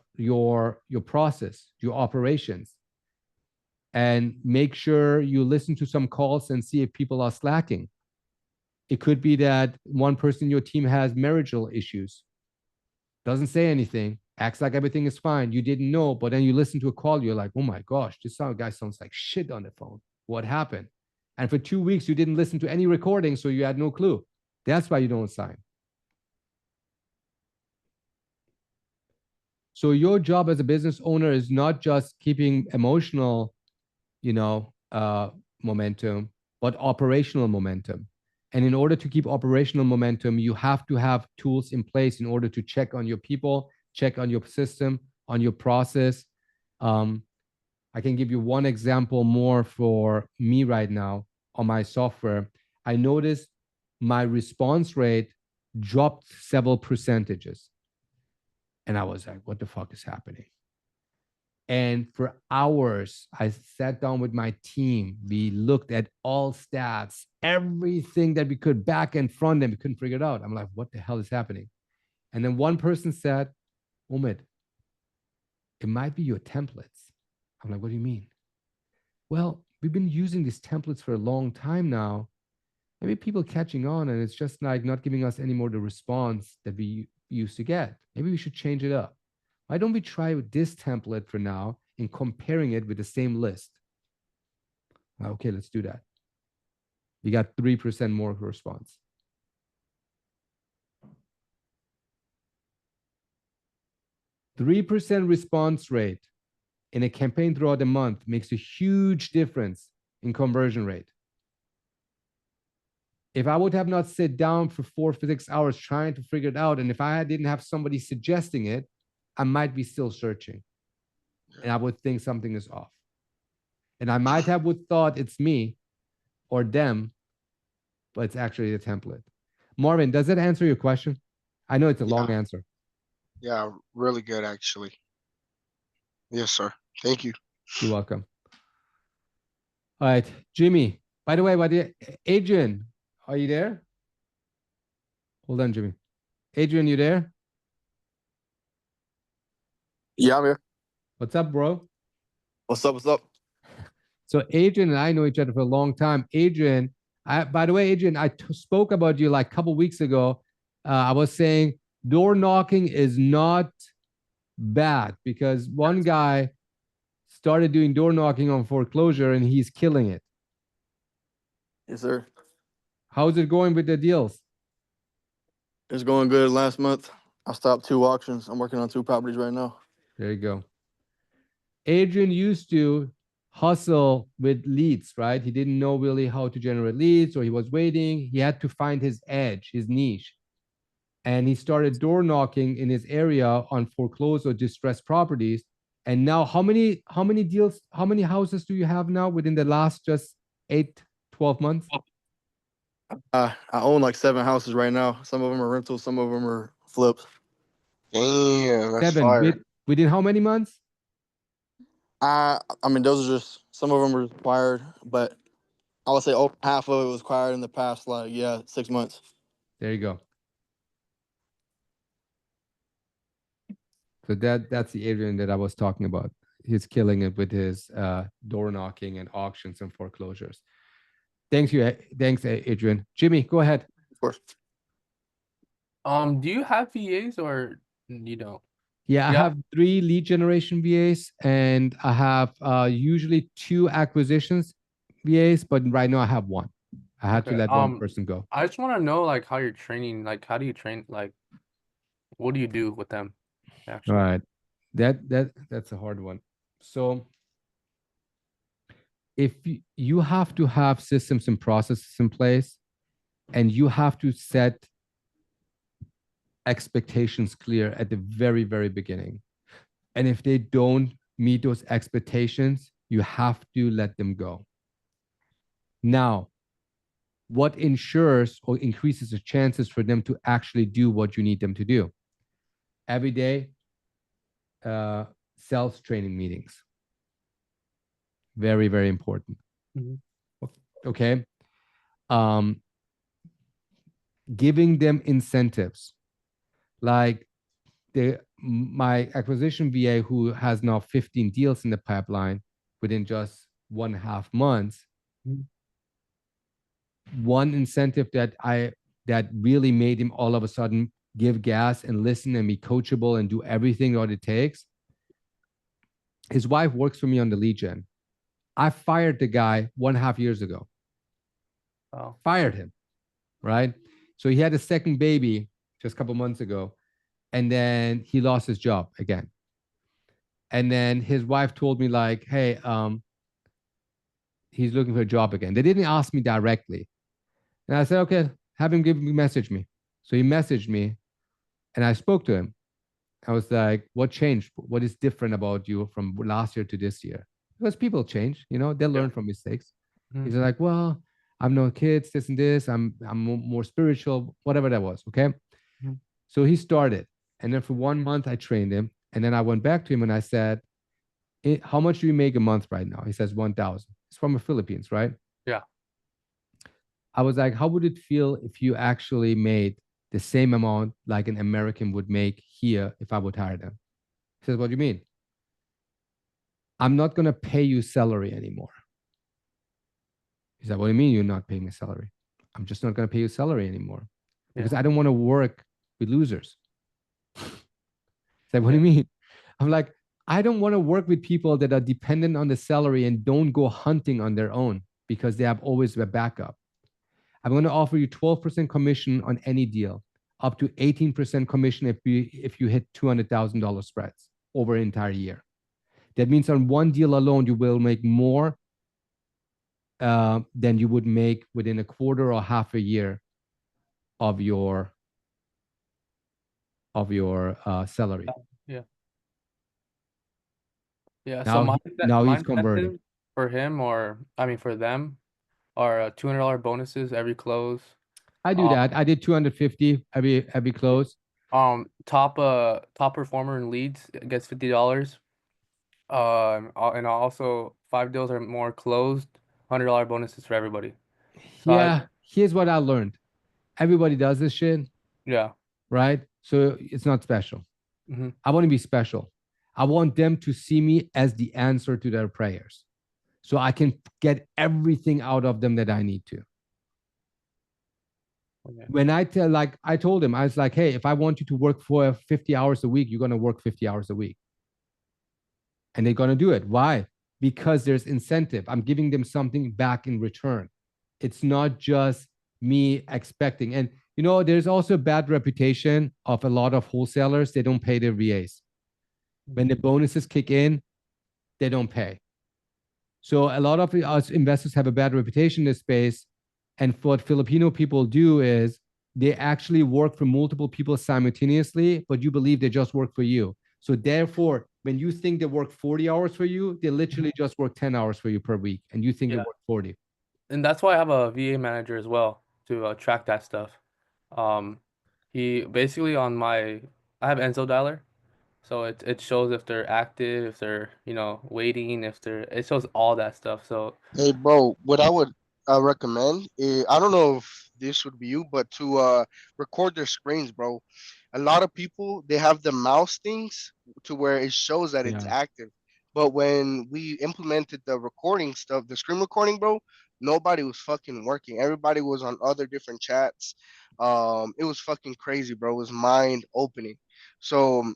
process, your operations, and make sure you listen to some calls and see if people are slacking. It could be that one person in your team has marital issues, doesn't say anything, acts like everything is fine. You didn't know, but then you listen to a call, you're like, oh my gosh, this guy sounds like shit on the phone. What happened? And for 2 weeks, you didn't listen to any recording, so you had no clue. That's why you don't sign. So your job as a business owner is not just keeping emotional, momentum, but operational momentum. And in order to keep operational momentum, you have to have tools in place in order to check on your people, check on your system, on your process. I can give you one example more for me right now on my software. I noticed my response rate dropped several percentages. And I was like, what the fuck is happening? And for hours, I sat down with my team. We looked at all stats, everything that we could, back and front, and we couldn't figure it out. I'm like, what the hell is happening? And then one person said, Omid, it might be your templates. I'm like, what do you mean? Well, we've been using these templates for a long time now. Maybe people catching on, and it's just like not giving us any more the response that we used to get. Maybe we should change it up. Why don't we try with this template for now and comparing it with the same list? Okay, let's do that. We got 3% more response. % response rate in a campaign throughout the month makes a huge difference in conversion rate. If I would have not sit down for 4 or 6 hours trying to figure it out, and if I didn't have somebody suggesting it, I might be still searching, and I would think something is off. And I might have thought it's me or them, but it's actually the template. Marvin, does that answer your question? I know it's a long answer. Yeah, really good, actually. Yes, sir. Thank you. You're welcome. All right, Jimmy. By the way, Adrian, are you there? Hold on, Jimmy. Adrian, you there? Yeah, I'm here. What's up, bro? What's up? What's up? So Adrian and I know each other for a long time. Adrian, By the way, Adrian, I spoke about you like a couple weeks ago. I was saying door knocking is not bad because one guy started doing door knocking on foreclosure and he's killing it. Yes, sir. How's it going with the deals? It's going good. Last month, I stopped 2 auctions. I'm working on 2 properties right now. There you go. Adrian used to hustle with leads, right? He didn't know really how to generate leads, or he was waiting. He had to find his edge, his niche. And he started door knocking in his area on foreclosed or distressed properties. And now how many deals, how many houses do you have now within the last just 8, 12 months? I own like 7 houses right now. Some of them are rentals, some of them are flips. Damn, that's 7 fire. within how many months? I mean, those are just, some of them are required, but I would say half of it was acquired in the past, like, 6 months. There you go. So that's the Adrian that I was talking about. He's killing it with his door knocking and auctions and foreclosures. Thanks, Adrian. Jimmy, go ahead. Of course. Do you have VAs or you don't? Yeah, I Yeah. have 3 lead generation VAs and I have usually 2 acquisitions VAs, but right now I have 1. I had to Okay, let one person go. I just want to know like how you're training. Like, how do you train? Like, what do you do with them? All Actually, right. That's a hard one. So if you have to have systems and processes in place, and you have to set expectations clear at the very, very beginning. And if they don't meet those expectations, you have to let them go. Now, what ensures or increases the chances for them to actually do what you need them to do? Every day, sales training meetings. Very, very important. Mhm. Okay. Giving them incentives. Like my acquisition VA, who has now 15 deals in the pipeline within just 1.5 months. Mhm. One incentive that really made him all of a sudden give gas and listen and be coachable and do everything that it takes. His wife works for me on the lead gen. I fired the guy 1.5 years ago. Oh. Fired him, right? So he had a second baby just a couple months ago, and then he lost his job again. And then his wife told me like, hey, he's looking for a job again. They didn't ask me directly. And I said, okay, have him message me. So he messaged me and I spoke to him. I was like, what changed? What is different about you from last year to this year? Because people change, they learn from mistakes. He's Mhm. like, well, I'm no kids, this and this. I'm more spiritual, whatever that was. Okay. Mhm. So he started. And then for 1 month, I trained him. And then I went back to him and I said, how much do you make a month right now? He says 1,000. He's from the Philippines, right? Yeah. I was like, how would it feel if you actually made the same amount like an American would make here if I would hire them? He says, what do you mean? I'm not going to pay you salary anymore. He said, what do you mean you're not paying me salary? I'm just not going to pay you salary anymore because I don't want to work with losers. He said, what do you mean? I'm like, I don't want to work with people that are dependent on the salary and don't go hunting on their own because they have always a backup. I'm going to offer you 12% commission on any deal, up to 18% commission if you hit $200,000 spreads over an entire year. That means on one deal alone, you will make more than you would make within a quarter or half a year of your salary. Yeah. Yeah. Now So now my he's converting. incentive for him, or I mean for them, are $200 bonuses every close. I do that. I did 250 every close. Top performer in leads gets $50. And also 5 deals or more closed, $100 bonuses for everybody. Yeah, here's what I learned. Everybody does this shit, Yeah. right? So it's not special. Mhm. I want to be special. I want them to see me as the answer to their prayers, so I can get everything out of them that I need to. Okay. When I told him, I was like, hey, if I want you to work for 50 hours a week, you're going to work 50 hours a week. And they're going to do it. Why? Because there's incentive. I'm giving them something back in return. It's not just me expecting. And, you know, there's also a bad reputation of a lot of wholesalers. They don't pay their VAs. When the bonuses kick in, they don't pay. So a lot of us investors have a bad reputation in this space. And what Filipino people do is they actually work for multiple people simultaneously, but you believe they just work for you. So therefore, when you think they work 40 hours for you, they literally just work 10 hours for you per week, and you think they Yeah. work 40. And that's why I have a VA manager as well to track that stuff. He basically I have Enzo dialer, so it shows if they're active, if they're waiting, it shows all that stuff. So Hey, bro, what I would recommend is, I don't know if this would be you, but to record their screens, bro. A lot of people, they have the mouse things to where it shows that it's Yeah. active. But when we implemented the recording stuff, the screen recording, bro, nobody was fucking working. Everybody was on other different chats. It was fucking crazy, bro. It was mind opening. So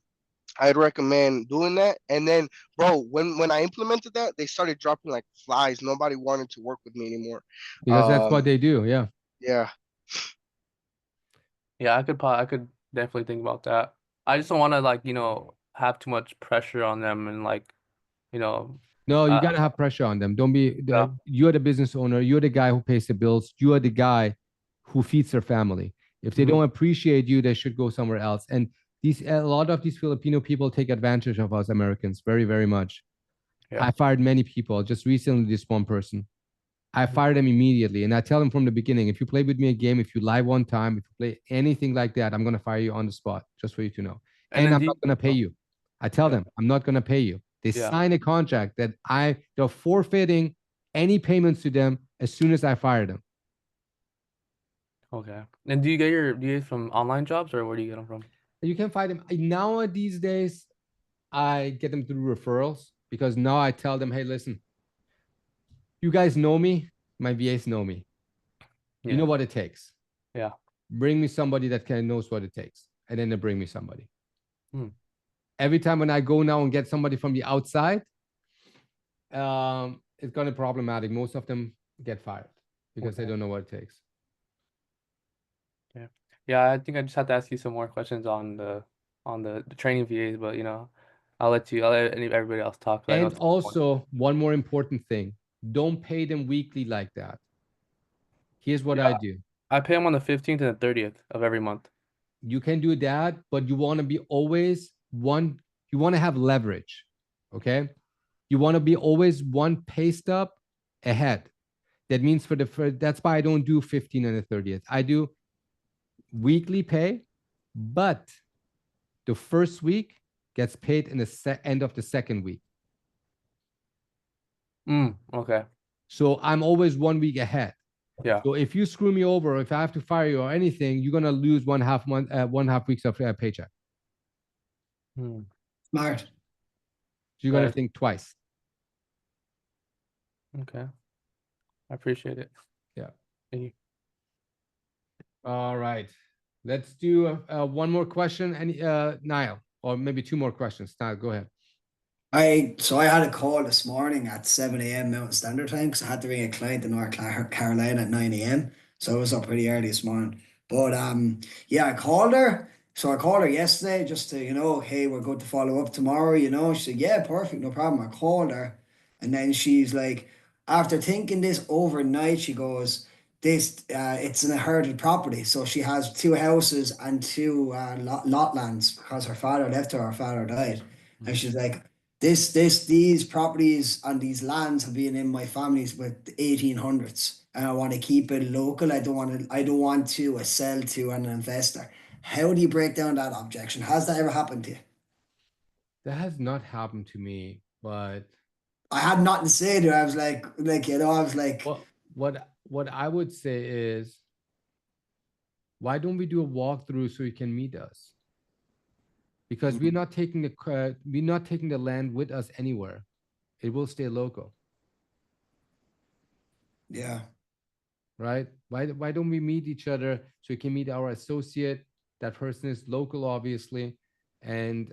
I'd recommend doing that. And then, bro, when I implemented that, they started dropping like flies. Nobody wanted to work with me anymore. Because that's what they do. Yeah. Yeah. yeah, I could definitely think about that. I just don't want to have too much pressure on them and No, you Uh, got to have pressure on them. Don't be, Yeah. you're the business owner. You're the guy who pays the bills. You are the guy who feeds their family. If they Mhm. don't appreciate you, they should go somewhere else. And a lot of these Filipino people take advantage of us Americans very, very much. Yeah. I fired many people. Just recently, this one person. I Mhm. fired him immediately. And I tell him from the beginning, if you play with me a game, if you lie one time, if you play anything like that, I'm going to fire you on the spot, just for you to know. And And then I'm not going to pay you. I tell Yeah. them, I'm not going to pay you. They Yeah. sign a contract that they're forfeiting any payments to them as soon as I fire them. Okay. And do you get your DAs from online jobs, or where do you get them from? You can find them. Now, these days, I get them through referrals because now I tell them, hey, listen, you guys know me. My VAs know me. You know Yeah. what it takes. Yeah. Bring me somebody that knows what it takes. And then they bring me somebody. Hmm. Every time when I go now and get somebody from the outside, it's gonna be problematic. Most of them get fired because they Okay. don't know what it takes. Yeah, I think I just have to ask you some more questions on the training VAs, but I'll let everybody else talk. 'Cause I know And it's important. also, one more important thing: don't pay them weekly like that. Here's what Yeah. I do. I pay them on the 15th and the 30th of every month. You can do that, but you want to be always one. You want to have leverage, okay? You want to be always one pay stub ahead. That means that's why I don't do 15 and the 30th. I do weekly pay, but the first week gets paid in the end of the second week. Okay. So I'm always 1 week ahead. Yeah. So if you screw me over, or if I have to fire you or anything, you're gonna lose 1.5 weeks of paycheck. Hmm. Smart. So you gotta Right. think twice. Okay. I appreciate it. Yeah. Thank you. All right. Let's do one more question. Niall, or maybe two more questions. Niall, go ahead. So I had a call this morning at 7 a.m. Mountain Standard Time because I had to ring a client in North Carolina at 9 a.m. So I was up pretty early this morning. But yeah, I called her. So I called her yesterday just to, hey, we're going to follow up tomorrow, She said, yeah, perfect, no problem. I called her. And then she's like, after thinking this overnight, she goes, it's an inherited property. So she has two houses and two lot lands because her father left her father died. And she's like, these properties and these lands have been in my family's with the 1800s, and I want to keep it local. I don't want to sell to an investor. How do you break down that objection? Has that ever happened to you? That has not happened to me, but I had nothing to say to her. I was like, I was like, what I would say is, why don't we do a walkthrough so you can meet us? Because we're not taking the land with us anywhere. It will stay local, yeah. right? Why don't we meet each other so we can meet our associate? That person is local, obviously, and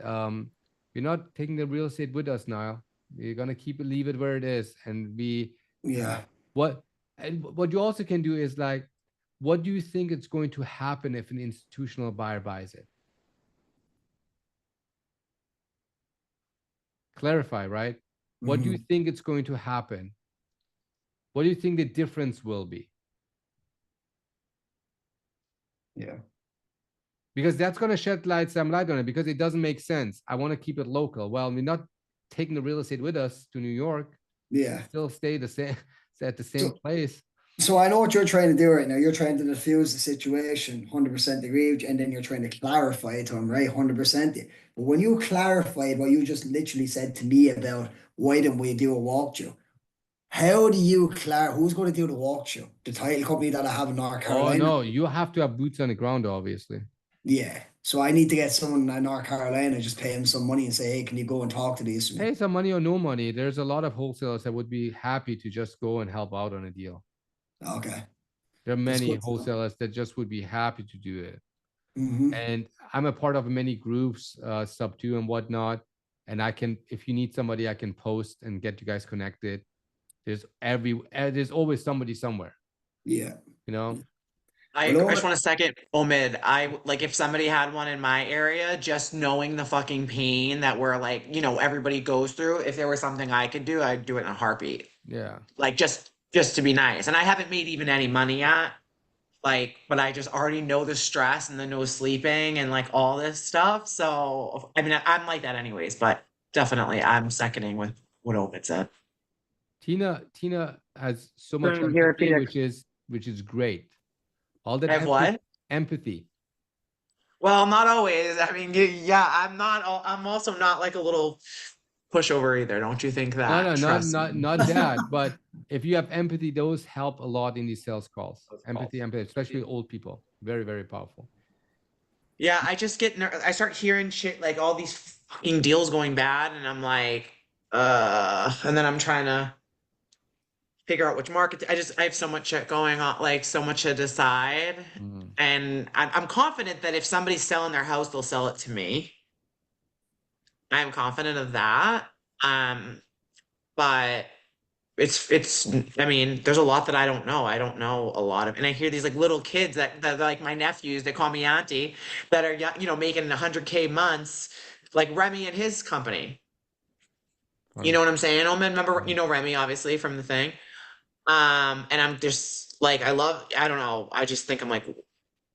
we're not taking the real estate with us now. We're gonna leave it where it is, and Yeah. what you also can do is like, what do you think it's going to happen if an institutional buyer buys it? Clarify, right? What do you think it's going to happen? What do you think the difference will be? Yeah. Because that's going to shed some light on it, because it doesn't make sense. I want to keep it local. Well, we're not taking the real estate with us to New York. Yeah. Still stay the same at the same place. So I know what you're trying to do right now. You're trying to diffuse the situation, 100% agree with you, and then you're trying to clarify it to him, right? 100%. But when you clarified what you just literally said to me about why didn't we do a walkthrough, how do you who's going to do the walkthrough? The title company that I have in North Carolina? Oh no, you have to have boots on the ground, obviously. Yeah. So I need to get someone in North Carolina, just pay him some money and say, hey, can you go and talk to these? Pay some money or no money. There's a lot of wholesalers that would be happy to just go and help out on a deal. Okay. There are That's many good to know. wholesalers that just would be happy to do it. Mhm. And I'm a part of many groups, sub 2 and whatnot. And I can, if you need somebody, I can post and get you guys connected. There's always somebody somewhere, Yeah. you know? I Well, just want to second Omid. I like if somebody had one in my area, just knowing the fucking pain that we're like, you know, everybody goes through. If there was something I could do, I'd do it in a heartbeat. Yeah. Like just to be nice. And I haven't made even any money yet. Like, but I just already know the stress and the no sleeping and like all this stuff. So I mean, I'm like that anyways, but definitely I'm seconding with what Omid said. Tina has so much Same here, empathy, Phoenix. which is great. All that I have what? empathy. Well, not always. I mean, yeah, I'm also not like a little pushover either. Don't you think that? No, Trust me. not that. But if you have empathy, those help a lot in these sales calls. Empathy, especially old people. Very, very powerful. Yeah, I just get I start hearing shit like all these fucking deals going bad, and I'm like, and then I'm trying to figure out which market. I have so much shit going on, like so much to decide, and I'm confident that if somebody's selling their house, they'll sell it to me. I'm confident of that. But it's I mean, there's a lot that I don't know. I don't know a lot of, and I hear these like little kids that like my nephews, they call me auntie, that are, you know, making 100K months, like Remy and his company. You know what I'm saying? I remember, you know, Remy obviously from the thing. And I'm just like, I don't know. I just think I'm like,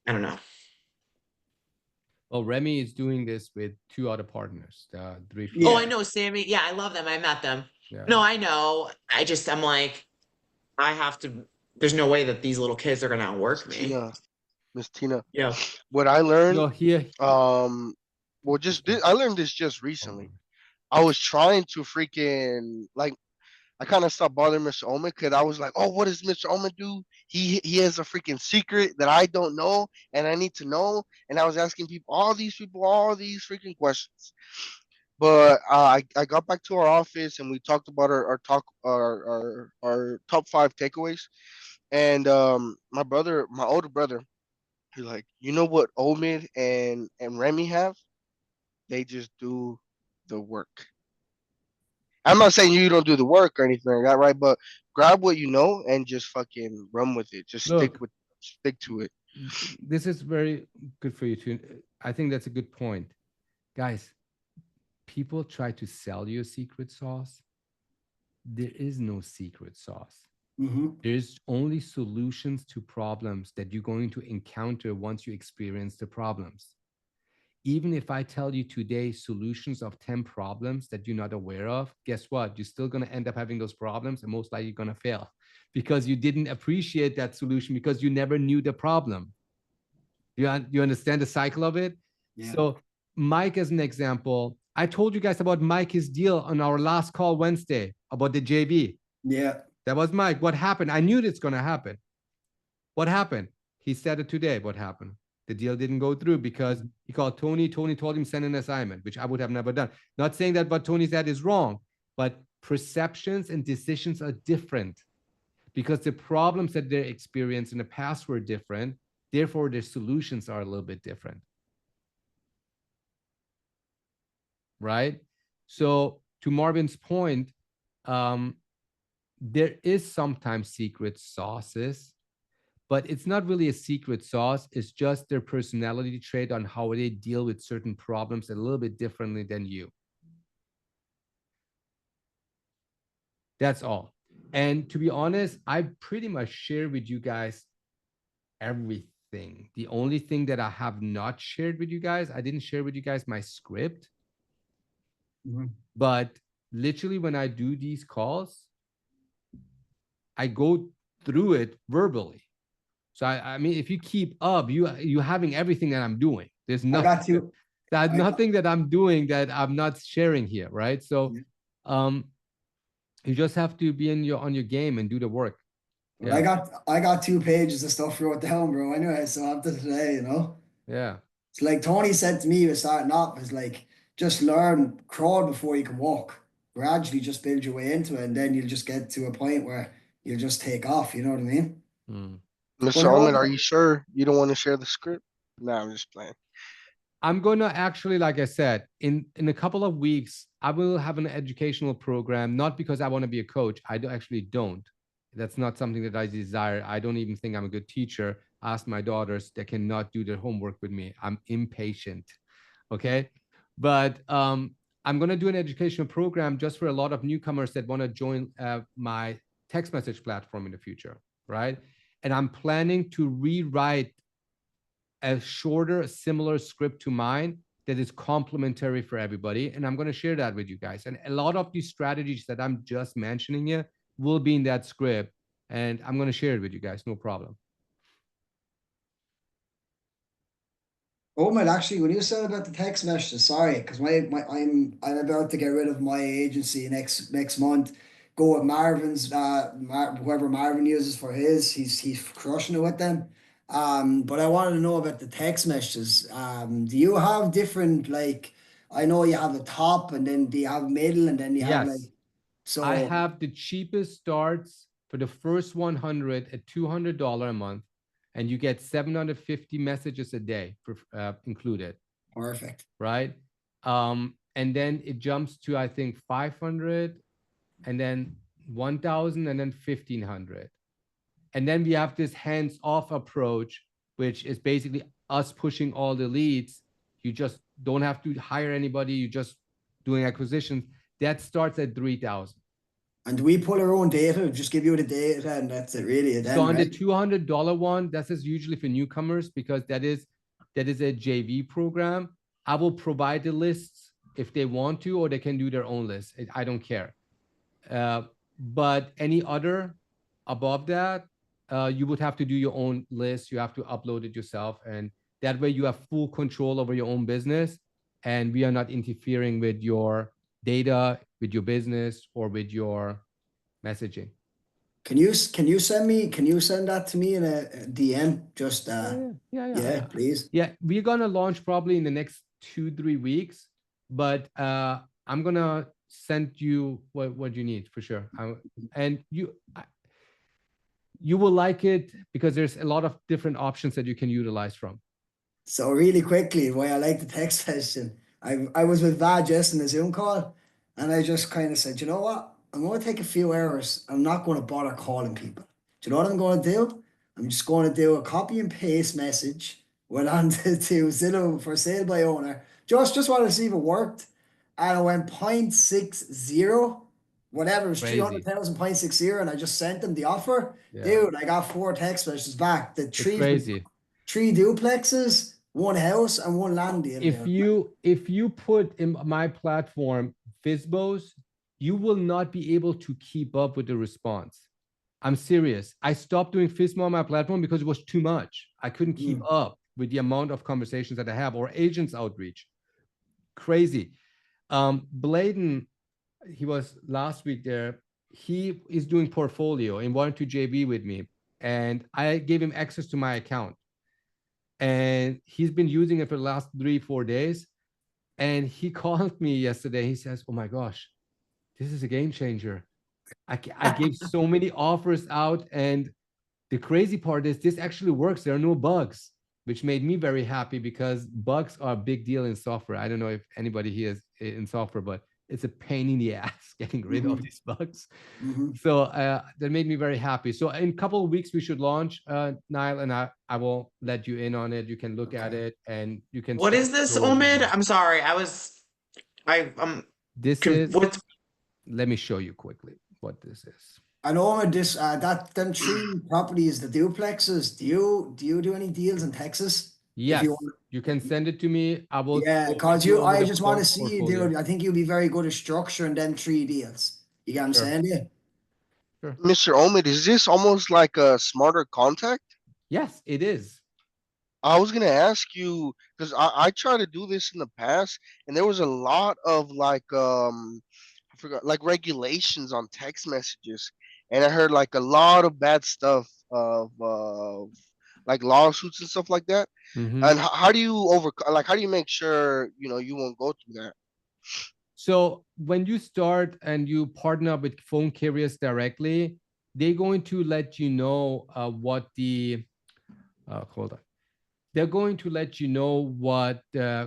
I don't know. Well, Remy is doing this with 2 other partners. Yeah. Oh, I know Sammy. Yeah, I love them. I met them. Yeah. No, I know. I'm like, I have to. There's no way that these little kids are gonna outwork me. Miss Tina. Yeah. What I learned, No, here. well, I learned this just recently. I was trying to freaking like, I kind of stopped bothering Mr. Omen because I was like, oh, what does Mr. Omen do? He has a freaking secret that I don't know and I need to know. And I was asking all these freaking questions. But I got back to our office and we talked about our top 5 takeaways. And my older brother, he's like, you know what Omid and Remy have? They just do the work. I'm not saying you don't do the work or anything like that, right? But grab what you know and just fucking run with it. Just stick to it. This is very good for you too. I think that's a good point. Guys, people try to sell you a secret sauce. There is no secret sauce. There's only solutions to problems that you're going to encounter once you experience the problems. Even if I tell you today solutions of 10 problems that you're not aware of, guess what? You're still going to end up having those problems and most likely you're going to fail because you didn't appreciate that solution because you never knew the problem. You understand the cycle of it? Yeah. So Mike, as an example, I told you guys about Mike's deal on our last call Wednesday about the JV. Yeah. That was Mike. What happened? I knew it's going to happen. What happened? He said it today. What happened? The deal didn't go through because he called Tony. Tony told him send an assignment, which I would have never done. Not saying that what Tony said is wrong, but perceptions and decisions are different. because the problems that they experienced in the past were different. Therefore, their solutions are a little bit different. Right? So to Marvin's point, there is sometimes secret sauces, but it's not really a secret sauce. It's just their personality trait on how they deal with certain problems a little bit differently than you. That's all. And to be honest, I pretty much share with you guys everything. The only thing that I have not shared with you guys, I didn't share with you guys my script. But literally when I do these calls, I go through it verbally. So I mean, if you keep up, you having everything that I'm doing. There's nothing nothing that I'm doing that I'm not sharing here, right? So you just have to be on your game and do the work. Well, I got 2 pages of stuff wrote down, bro. Anyway, so after today, you know. Yeah. It's like Tony said to me, he was starting off, it's like, just learn crawl before you can walk. Gradually just build your way into it, and then you'll just get to a point where you'll just take off, you know what I mean? Mr. Ullman, are you sure you don't want to share the script? No, I'm just playing. I'm gonna actually, like I said, in a couple of weeks, I will have an educational program, not because I want to be a coach. I actually don't. That's not something that I desire. I don't even think I'm a good teacher. Ask my daughters, they cannot do their homework with me. I'm impatient. Okay. But I'm going to do an educational program just for a lot of newcomers that want to join my text message platform in the future, right? And I'm planning to rewrite a shorter, similar script to mine that is complementary for everybody. And I'm going to share that with you guys. And a lot of these strategies that I'm just mentioning here will be in that script. And I'm going to share it with you guys, no problem. Oh man, actually, when you said about the text messages, sorry, because I'm about to get rid of my agency next month. Go with Marvin's, whoever Marvin uses for his, he's crushing it with them. But I wanted to know about the text messages. Do you have different, like, I know you have the top, and then do you have middle, and then you have like, so I have the cheapest starts for the first 100 at $200 a month. And you get 750 messages a day for, included. Perfect. Right? And then it jumps to, I think, 500, and then 1,000, and then 1,500. And then we have this hands-off approach, which is basically us pushing all the leads. You just don't have to hire anybody. You're just doing acquisitions. That starts at 3,000. And do we pull our own data? Just give you the data, and that's it, really. Then, so on the $200 one, that's usually for newcomers, because that is a JV program. I will provide the lists if they want to, or they can do their own list. I don't care. But any other above that, you would have to do your own list. You have to upload it yourself, and that way you have full control over your own business, and we are not interfering with your data, with your business, or with your messaging. Can you send that to me in a DM? Just yeah, please. Yeah, we're gonna launch probably in the next 2-3 weeks, but I'm gonna send you what you need for sure. And you will like it because there's a lot of different options that you can utilize from. So really quickly, why I like the text session. I was with Vad just in a Zoom call, and I just kind of said, you know what? I'm going to take a few hours. I'm not going to bother calling people. Do you know what I'm going to do? I'm just going to do a copy and paste message, went on to Zillow for sale by owner. Just want to see if it worked. And I went 0.60, whatever, it was 300,000, 0.60, and I just sent them the offer. Yeah. Dude, I got 4 text messages back. The three duplexes, 1 house, and 1 land deal. If you put in my platform Fizbos, you will not be able to keep up with the response. I'm serious. I stopped doing Fizbo on my platform because it was too much. I couldn't keep up with the amount of conversations that I have, or agents outreach. Crazy. Bladen, he was last week there. He is doing portfolio and wanted to JV with me. And I gave him access to my account. And he's been using it for the last 3-4 days. And he called me yesterday. He says, oh my gosh, this is a game changer. I gave so many offers out, and the crazy part is this actually works. There are no bugs, which made me very happy because bugs are a big deal in software. I don't know if anybody here is in software, but it's a pain in the ass getting rid of these bugs. So that made me very happy. So in a couple of weeks, we should launch, Niall, and I will let you in on it. You can look at it and you can. What is this, Omid? I'm sorry. This is, what? let me show you quickly what this is. I know this them 3 properties, the duplexes. Do you do any deals in Texas? Yes, you can send it to me. I will. Yeah, walk because you over I the just want to see you, portfolio. dude. I think you'll be very good at structuring them 3 deals. You get what I'm Sure. saying? Yeah. Sure. Mr. Omid, is this almost like a smarter contact? Yes, it is. I was gonna ask you because I tried to do this in the past, and there was a lot of like I forgot, like regulations on text messages, and I heard like a lot of bad stuff of like lawsuits and stuff like that. Mhm. And how do you overcome? Like, how do you make sure you won't go through that? So when you start and you partner up with phone carriers directly, they're going to let you know what the hold on. They're going to let you know what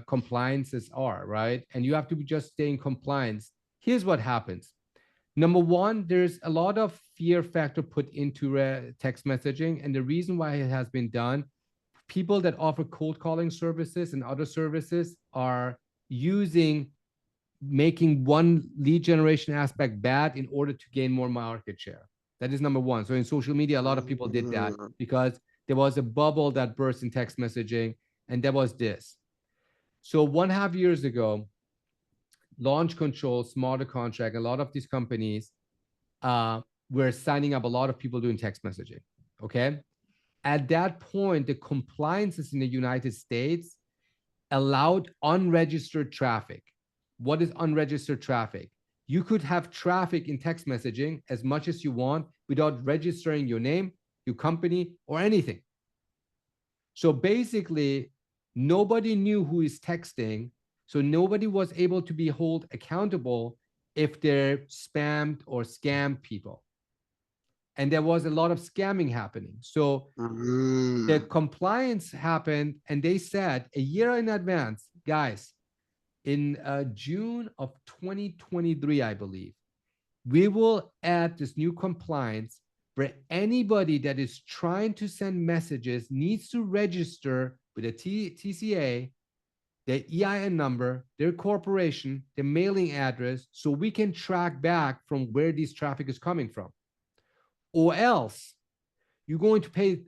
compliances are, right? And you have to just stay in compliance. Here's what happens. Number one, there's a lot of fear factor put into text messaging. And the reason why it has been done, people that offer cold calling services and other services are making one lead generation aspect bad in order to gain more market share. That is number one. So in social media, a lot of people did that because there was a bubble that burst in text messaging, and that was this. So 1.5 years ago, Launch Control, Smarter Contract, a lot of these companies were signing up a lot of people doing text messaging, okay? At that point, the compliances in the United States allowed unregistered traffic. What is unregistered traffic? You could have traffic in text messaging as much as you want without registering your name, your company, or anything. So basically, nobody knew who is texting. So nobody was able to be held accountable if they're spammed or scammed people. And there was a lot of scamming happening. So the compliance happened, and they said a year in advance, guys, in June of 2023, I believe, we will add this new compliance where anybody that is trying to send messages needs to register with a TCA, their EIN number, their corporation, their mailing address, so we can track back from where this traffic is coming from. Or else you're going to pay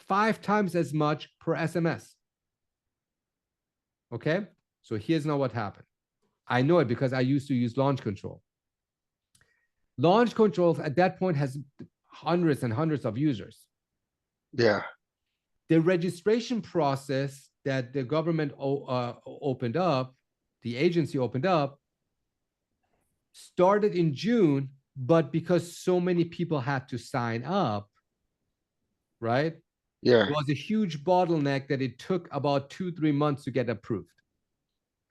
5 times as much per SMS. Okay? So here's now what happened. I know it because I used to use Launch Control. Launch Control at that point has hundreds and hundreds of users. Yeah. The registration process that the government opened up, the agency opened up, started in June, but because so many people had to sign up, right? Yeah. It was a huge bottleneck that it took about 2-3 months to get approved.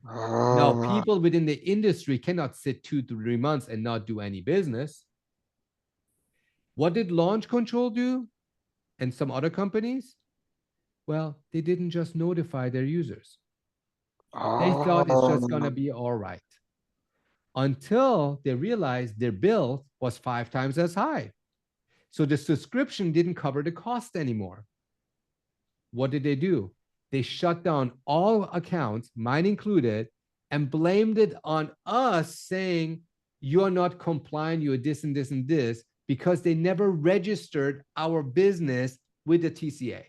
Now, people within the industry cannot sit 2-3 months and not do any business. What did Launch Control do and some other companies? Well, they didn't just notify their users. They thought it's just going to be all right until they realized their bill was 5 times as high. So the subscription didn't cover the cost anymore. What did they do? They shut down all accounts, mine included, and blamed it on us, saying, you're not compliant, you're this and this and this, because they never registered our business with the TCA.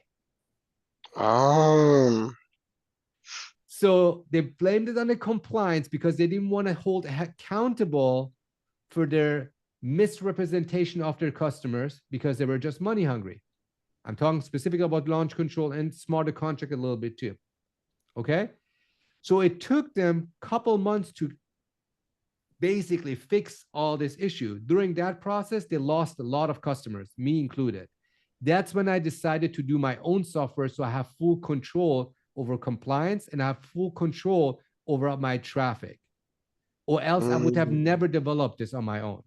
So they blamed it on the compliance because they didn't want to hold accountable for their misrepresentation of their customers because they were just money hungry. I'm talking specifically about Launch Control and Smarter Contract a little bit too. Okay? So it took them a couple months to basically fix all this issue. During that process, they lost a lot of customers, me included. That's when I decided to do my own software so I have full control over compliance and I have full control over my traffic. Or else I would have never developed this on my own.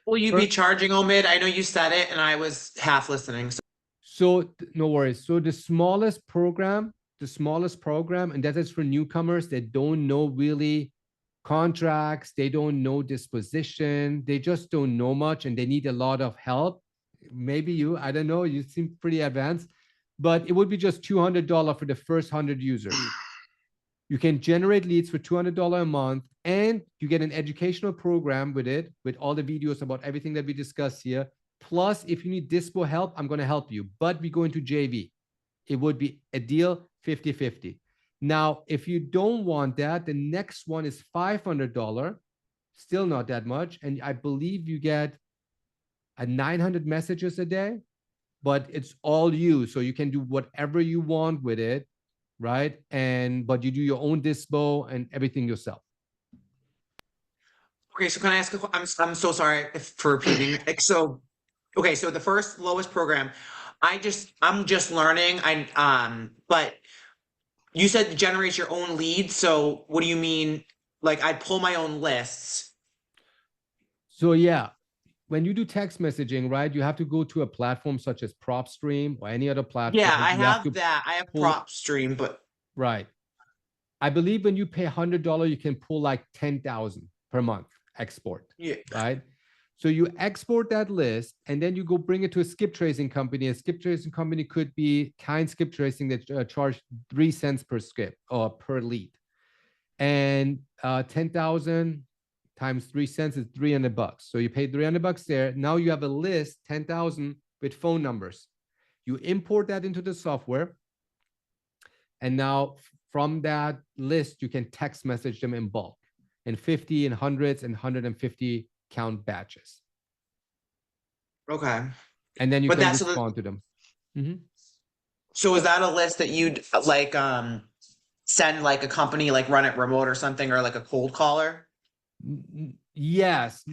will you be charging, Omid? I know you said it and I was half listening. So no worries. So the smallest program, and that is for newcomers that don't know really contracts, they don't know disposition, they just don't know much and they need a lot of help. Maybe you, I don't know, you seem pretty advanced, but it would be just $200 for the first 100 users. You can generate leads for $200 a month, and you get an educational program with it, with all the videos about everything that we discussed here. Plus, if you need dispo help, I'm going to help you, but we go into JV. It would be a deal 50-50. Now, if you don't want that, the next one is $500, still not that much. And I believe you get 900 messages a day, but it's all you. So you can do whatever you want with it, right? But you do your own dispo and everything yourself. Okay, so can I ask I'm so sorry for repeating. Okay, so the first lowest program, I'm just learning. But you said it generates your own leads. So what do you mean? Like I pull my own lists. So yeah, when you do text messaging, right, you have to go to a platform such as PropStream or any other platform. Yeah, I You have that. I have pull- PropStream, but right. I believe when you pay $100, you can pull like 10,000 per month export. yeah. Right. So you export that list and then you go bring it to a skip tracing company. A skip tracing company could be Kind Skip Tracing that charge 3 cents per skip or per lead. And 10,000 times 3 cents is $300. So you pay $300 there. Now you have a list, 10,000 with phone numbers. You import that into the software. And now from that list, you can text message them in bulk in 50 and hundreds and 150 count batches. Okay. And then you But can that's respond to them. Mhm. So is that a list that you'd like send like a company, like run it remote or something, or like a cold caller? Yes.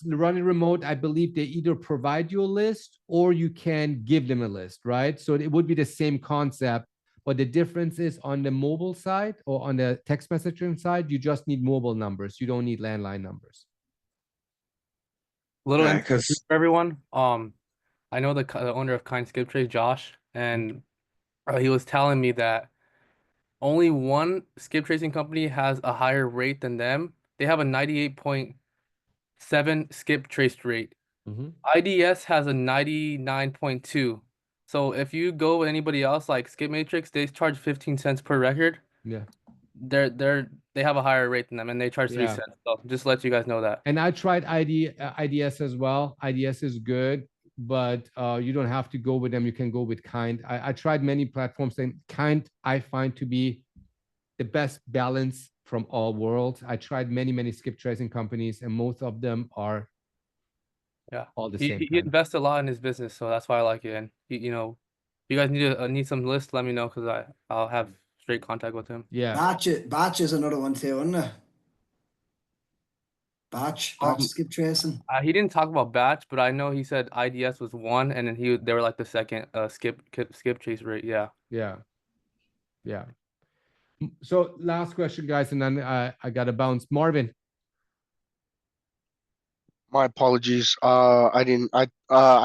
Running remote, I believe they either provide you a list or you can give them a list, right? So it would be the same concept, but the difference is on the mobile side or on the text messaging side, you just need mobile numbers. You don't need landline numbers. Little Yeah, info 'cause- for everyone. I know the owner of Kind Skip Trade, Josh, and he was telling me that only one skip tracing company has a higher rate than them. They have a 98.7 skip trace rate. Mhm. IDS has a 99.2. So if you go with anybody else like Skip Matrix, they charge 15 cents per record. Yeah. They have a higher rate than them and they charge 3 Yeah. cents. So just let you guys know that. And I tried IDS as well. IDS is good, but you don't have to go with them. You can go with Kind. I tried many platforms, and Kind I find to be the best balance from all worlds. I tried many skip tracing companies, and most of them are all the same. He invests a lot in his business, so that's why I like it. And you know, you guys need some lists, let me know because I'll have straight contact with him. Yeah. Batch is another one too, isn't it? Batch skip tracing. He didn't talk about batch, but I know he said IDS was one, and then they were like the second skip trace rate. Yeah. So last question, guys, and then I gotta bounce. Marvin. My apologies. I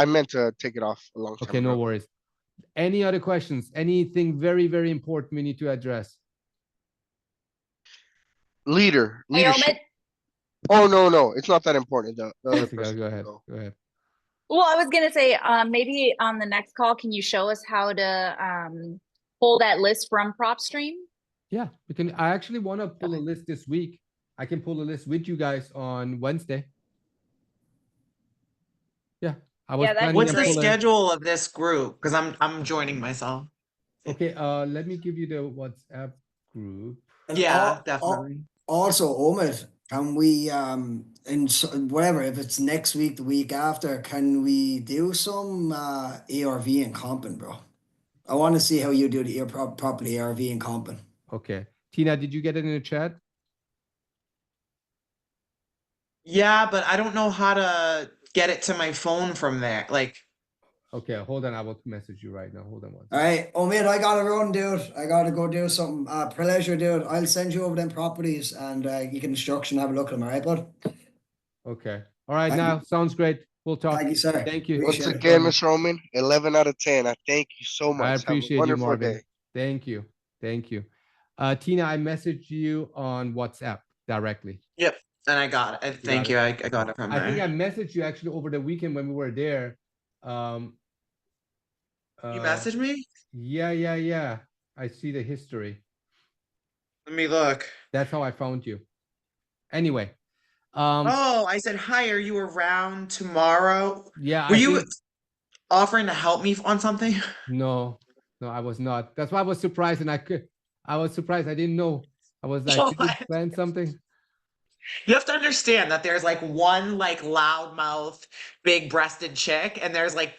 meant to take it off a long time Okay, no ago. worries. Any other questions? Anything very important we need to address? Leadership. Omid? Oh no, it's not that important. The other Jessica, person go can ahead. go. Go ahead. Well, I was gonna say, maybe on the next call, can you show us how to pull that list from PropStream? Yeah, we can. I actually want to pull a list this week. I can pull a list with you guys on Wednesday. Yeah, I was Yeah, that'd planning be What's to the great. pull a- schedule of this group? Because I'm joining myself. Okay, let me give you the WhatsApp group. And Yeah, definitely. Also, Omid, can we whatever, if it's next week, the week after, can we do some ARV and comping, bro? I want to see how you do the properly ARV and comping. Okay, Tina, did you get it in the chat? Yeah, but I don't know how to get it to my phone from there. Like, Okay, hold on. I will message you right now. Hold on one All second. right, Omid, I gotta run, dude. I gotta go do something. Pleasure, dude. I'll send you over them properties and you can instruction, have a look at them. All right, bud? Okay. All right, Thank you. now sounds great. We'll talk. Thank you, sir. Thank you. Once Appreciate it. again, Miss Roman, 11 out of 10. I thank you so much. I Have a appreciate you, wonderful Marvin. day. Thank you. Thank you. Tina, I messaged you on WhatsApp directly. Yep. And I got it. Thank you. I got it from I think I there. messaged you actually over the weekend when we were there. You messaged me? Yeah. I see the history. Let me look. That's how I found you. Anyway, Oh, I said, hi, are you around tomorrow? yeah, Were I you think offering to help me on something? no, I was not. That's why I was surprised, and I was surprised. I didn't know. I was like, Oh, did you plan something? You have to understand that there's like one like loudmouth, big-breasted chick, and there's like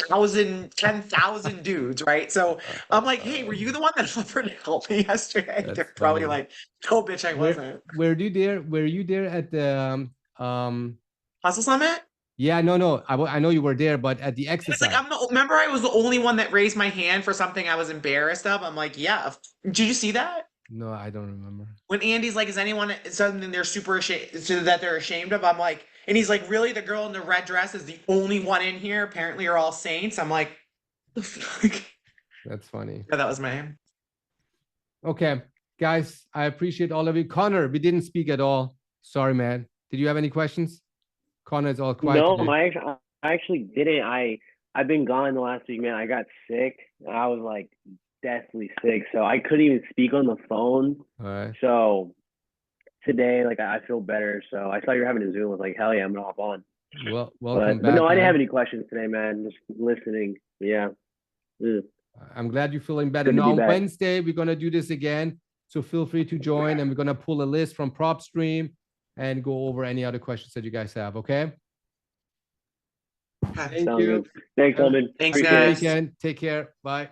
1,000, 10,000 dudes, right? So I'm like, hey, were you the one that offered to help me yesterday? That's They're probably funny. like, no, bitch, I wasn't. Were you there? Were you there at the Hustle Summit? Yeah, no. I know you were there, but at the It's exercise. like remember I was the only one that raised my hand for something I was embarrassed of. I'm like, yeah. Did you see that? No, I don't remember. When Andy's like, is anyone something they're super ashamed so that they're ashamed of? I'm like, and he's like, really? The girl in the red dress is the only one in here. Apparently, you're all saints. I'm like, the fuck? That's funny. Yeah, that was my name. Okay, guys, I appreciate all of you. Connor, we didn't speak at all. Sorry, man. Did you have any questions? Connor is all quiet. No, today. I actually didn't. I've been gone the last week, man. I got sick. I was like deathly sick, so I couldn't even speak on the phone. All right. So today, like I feel better. So I saw you're having a Zoom. I was like, hell yeah, I'm gonna hop on. Well, welcome But back. no, I didn't have man. any questions today, man. Just listening. Yeah. Ugh. I'm glad you're feeling better. Good to Now be on back. Wednesday, we're gonna do this again. So feel free to join, and we're gonna pull a list from PropStream and go over any other questions that you guys have. Okay. Thank Sounds you. good. Thanks, Eldon. Thanks, Have a good guys. weekend. Take care. Bye.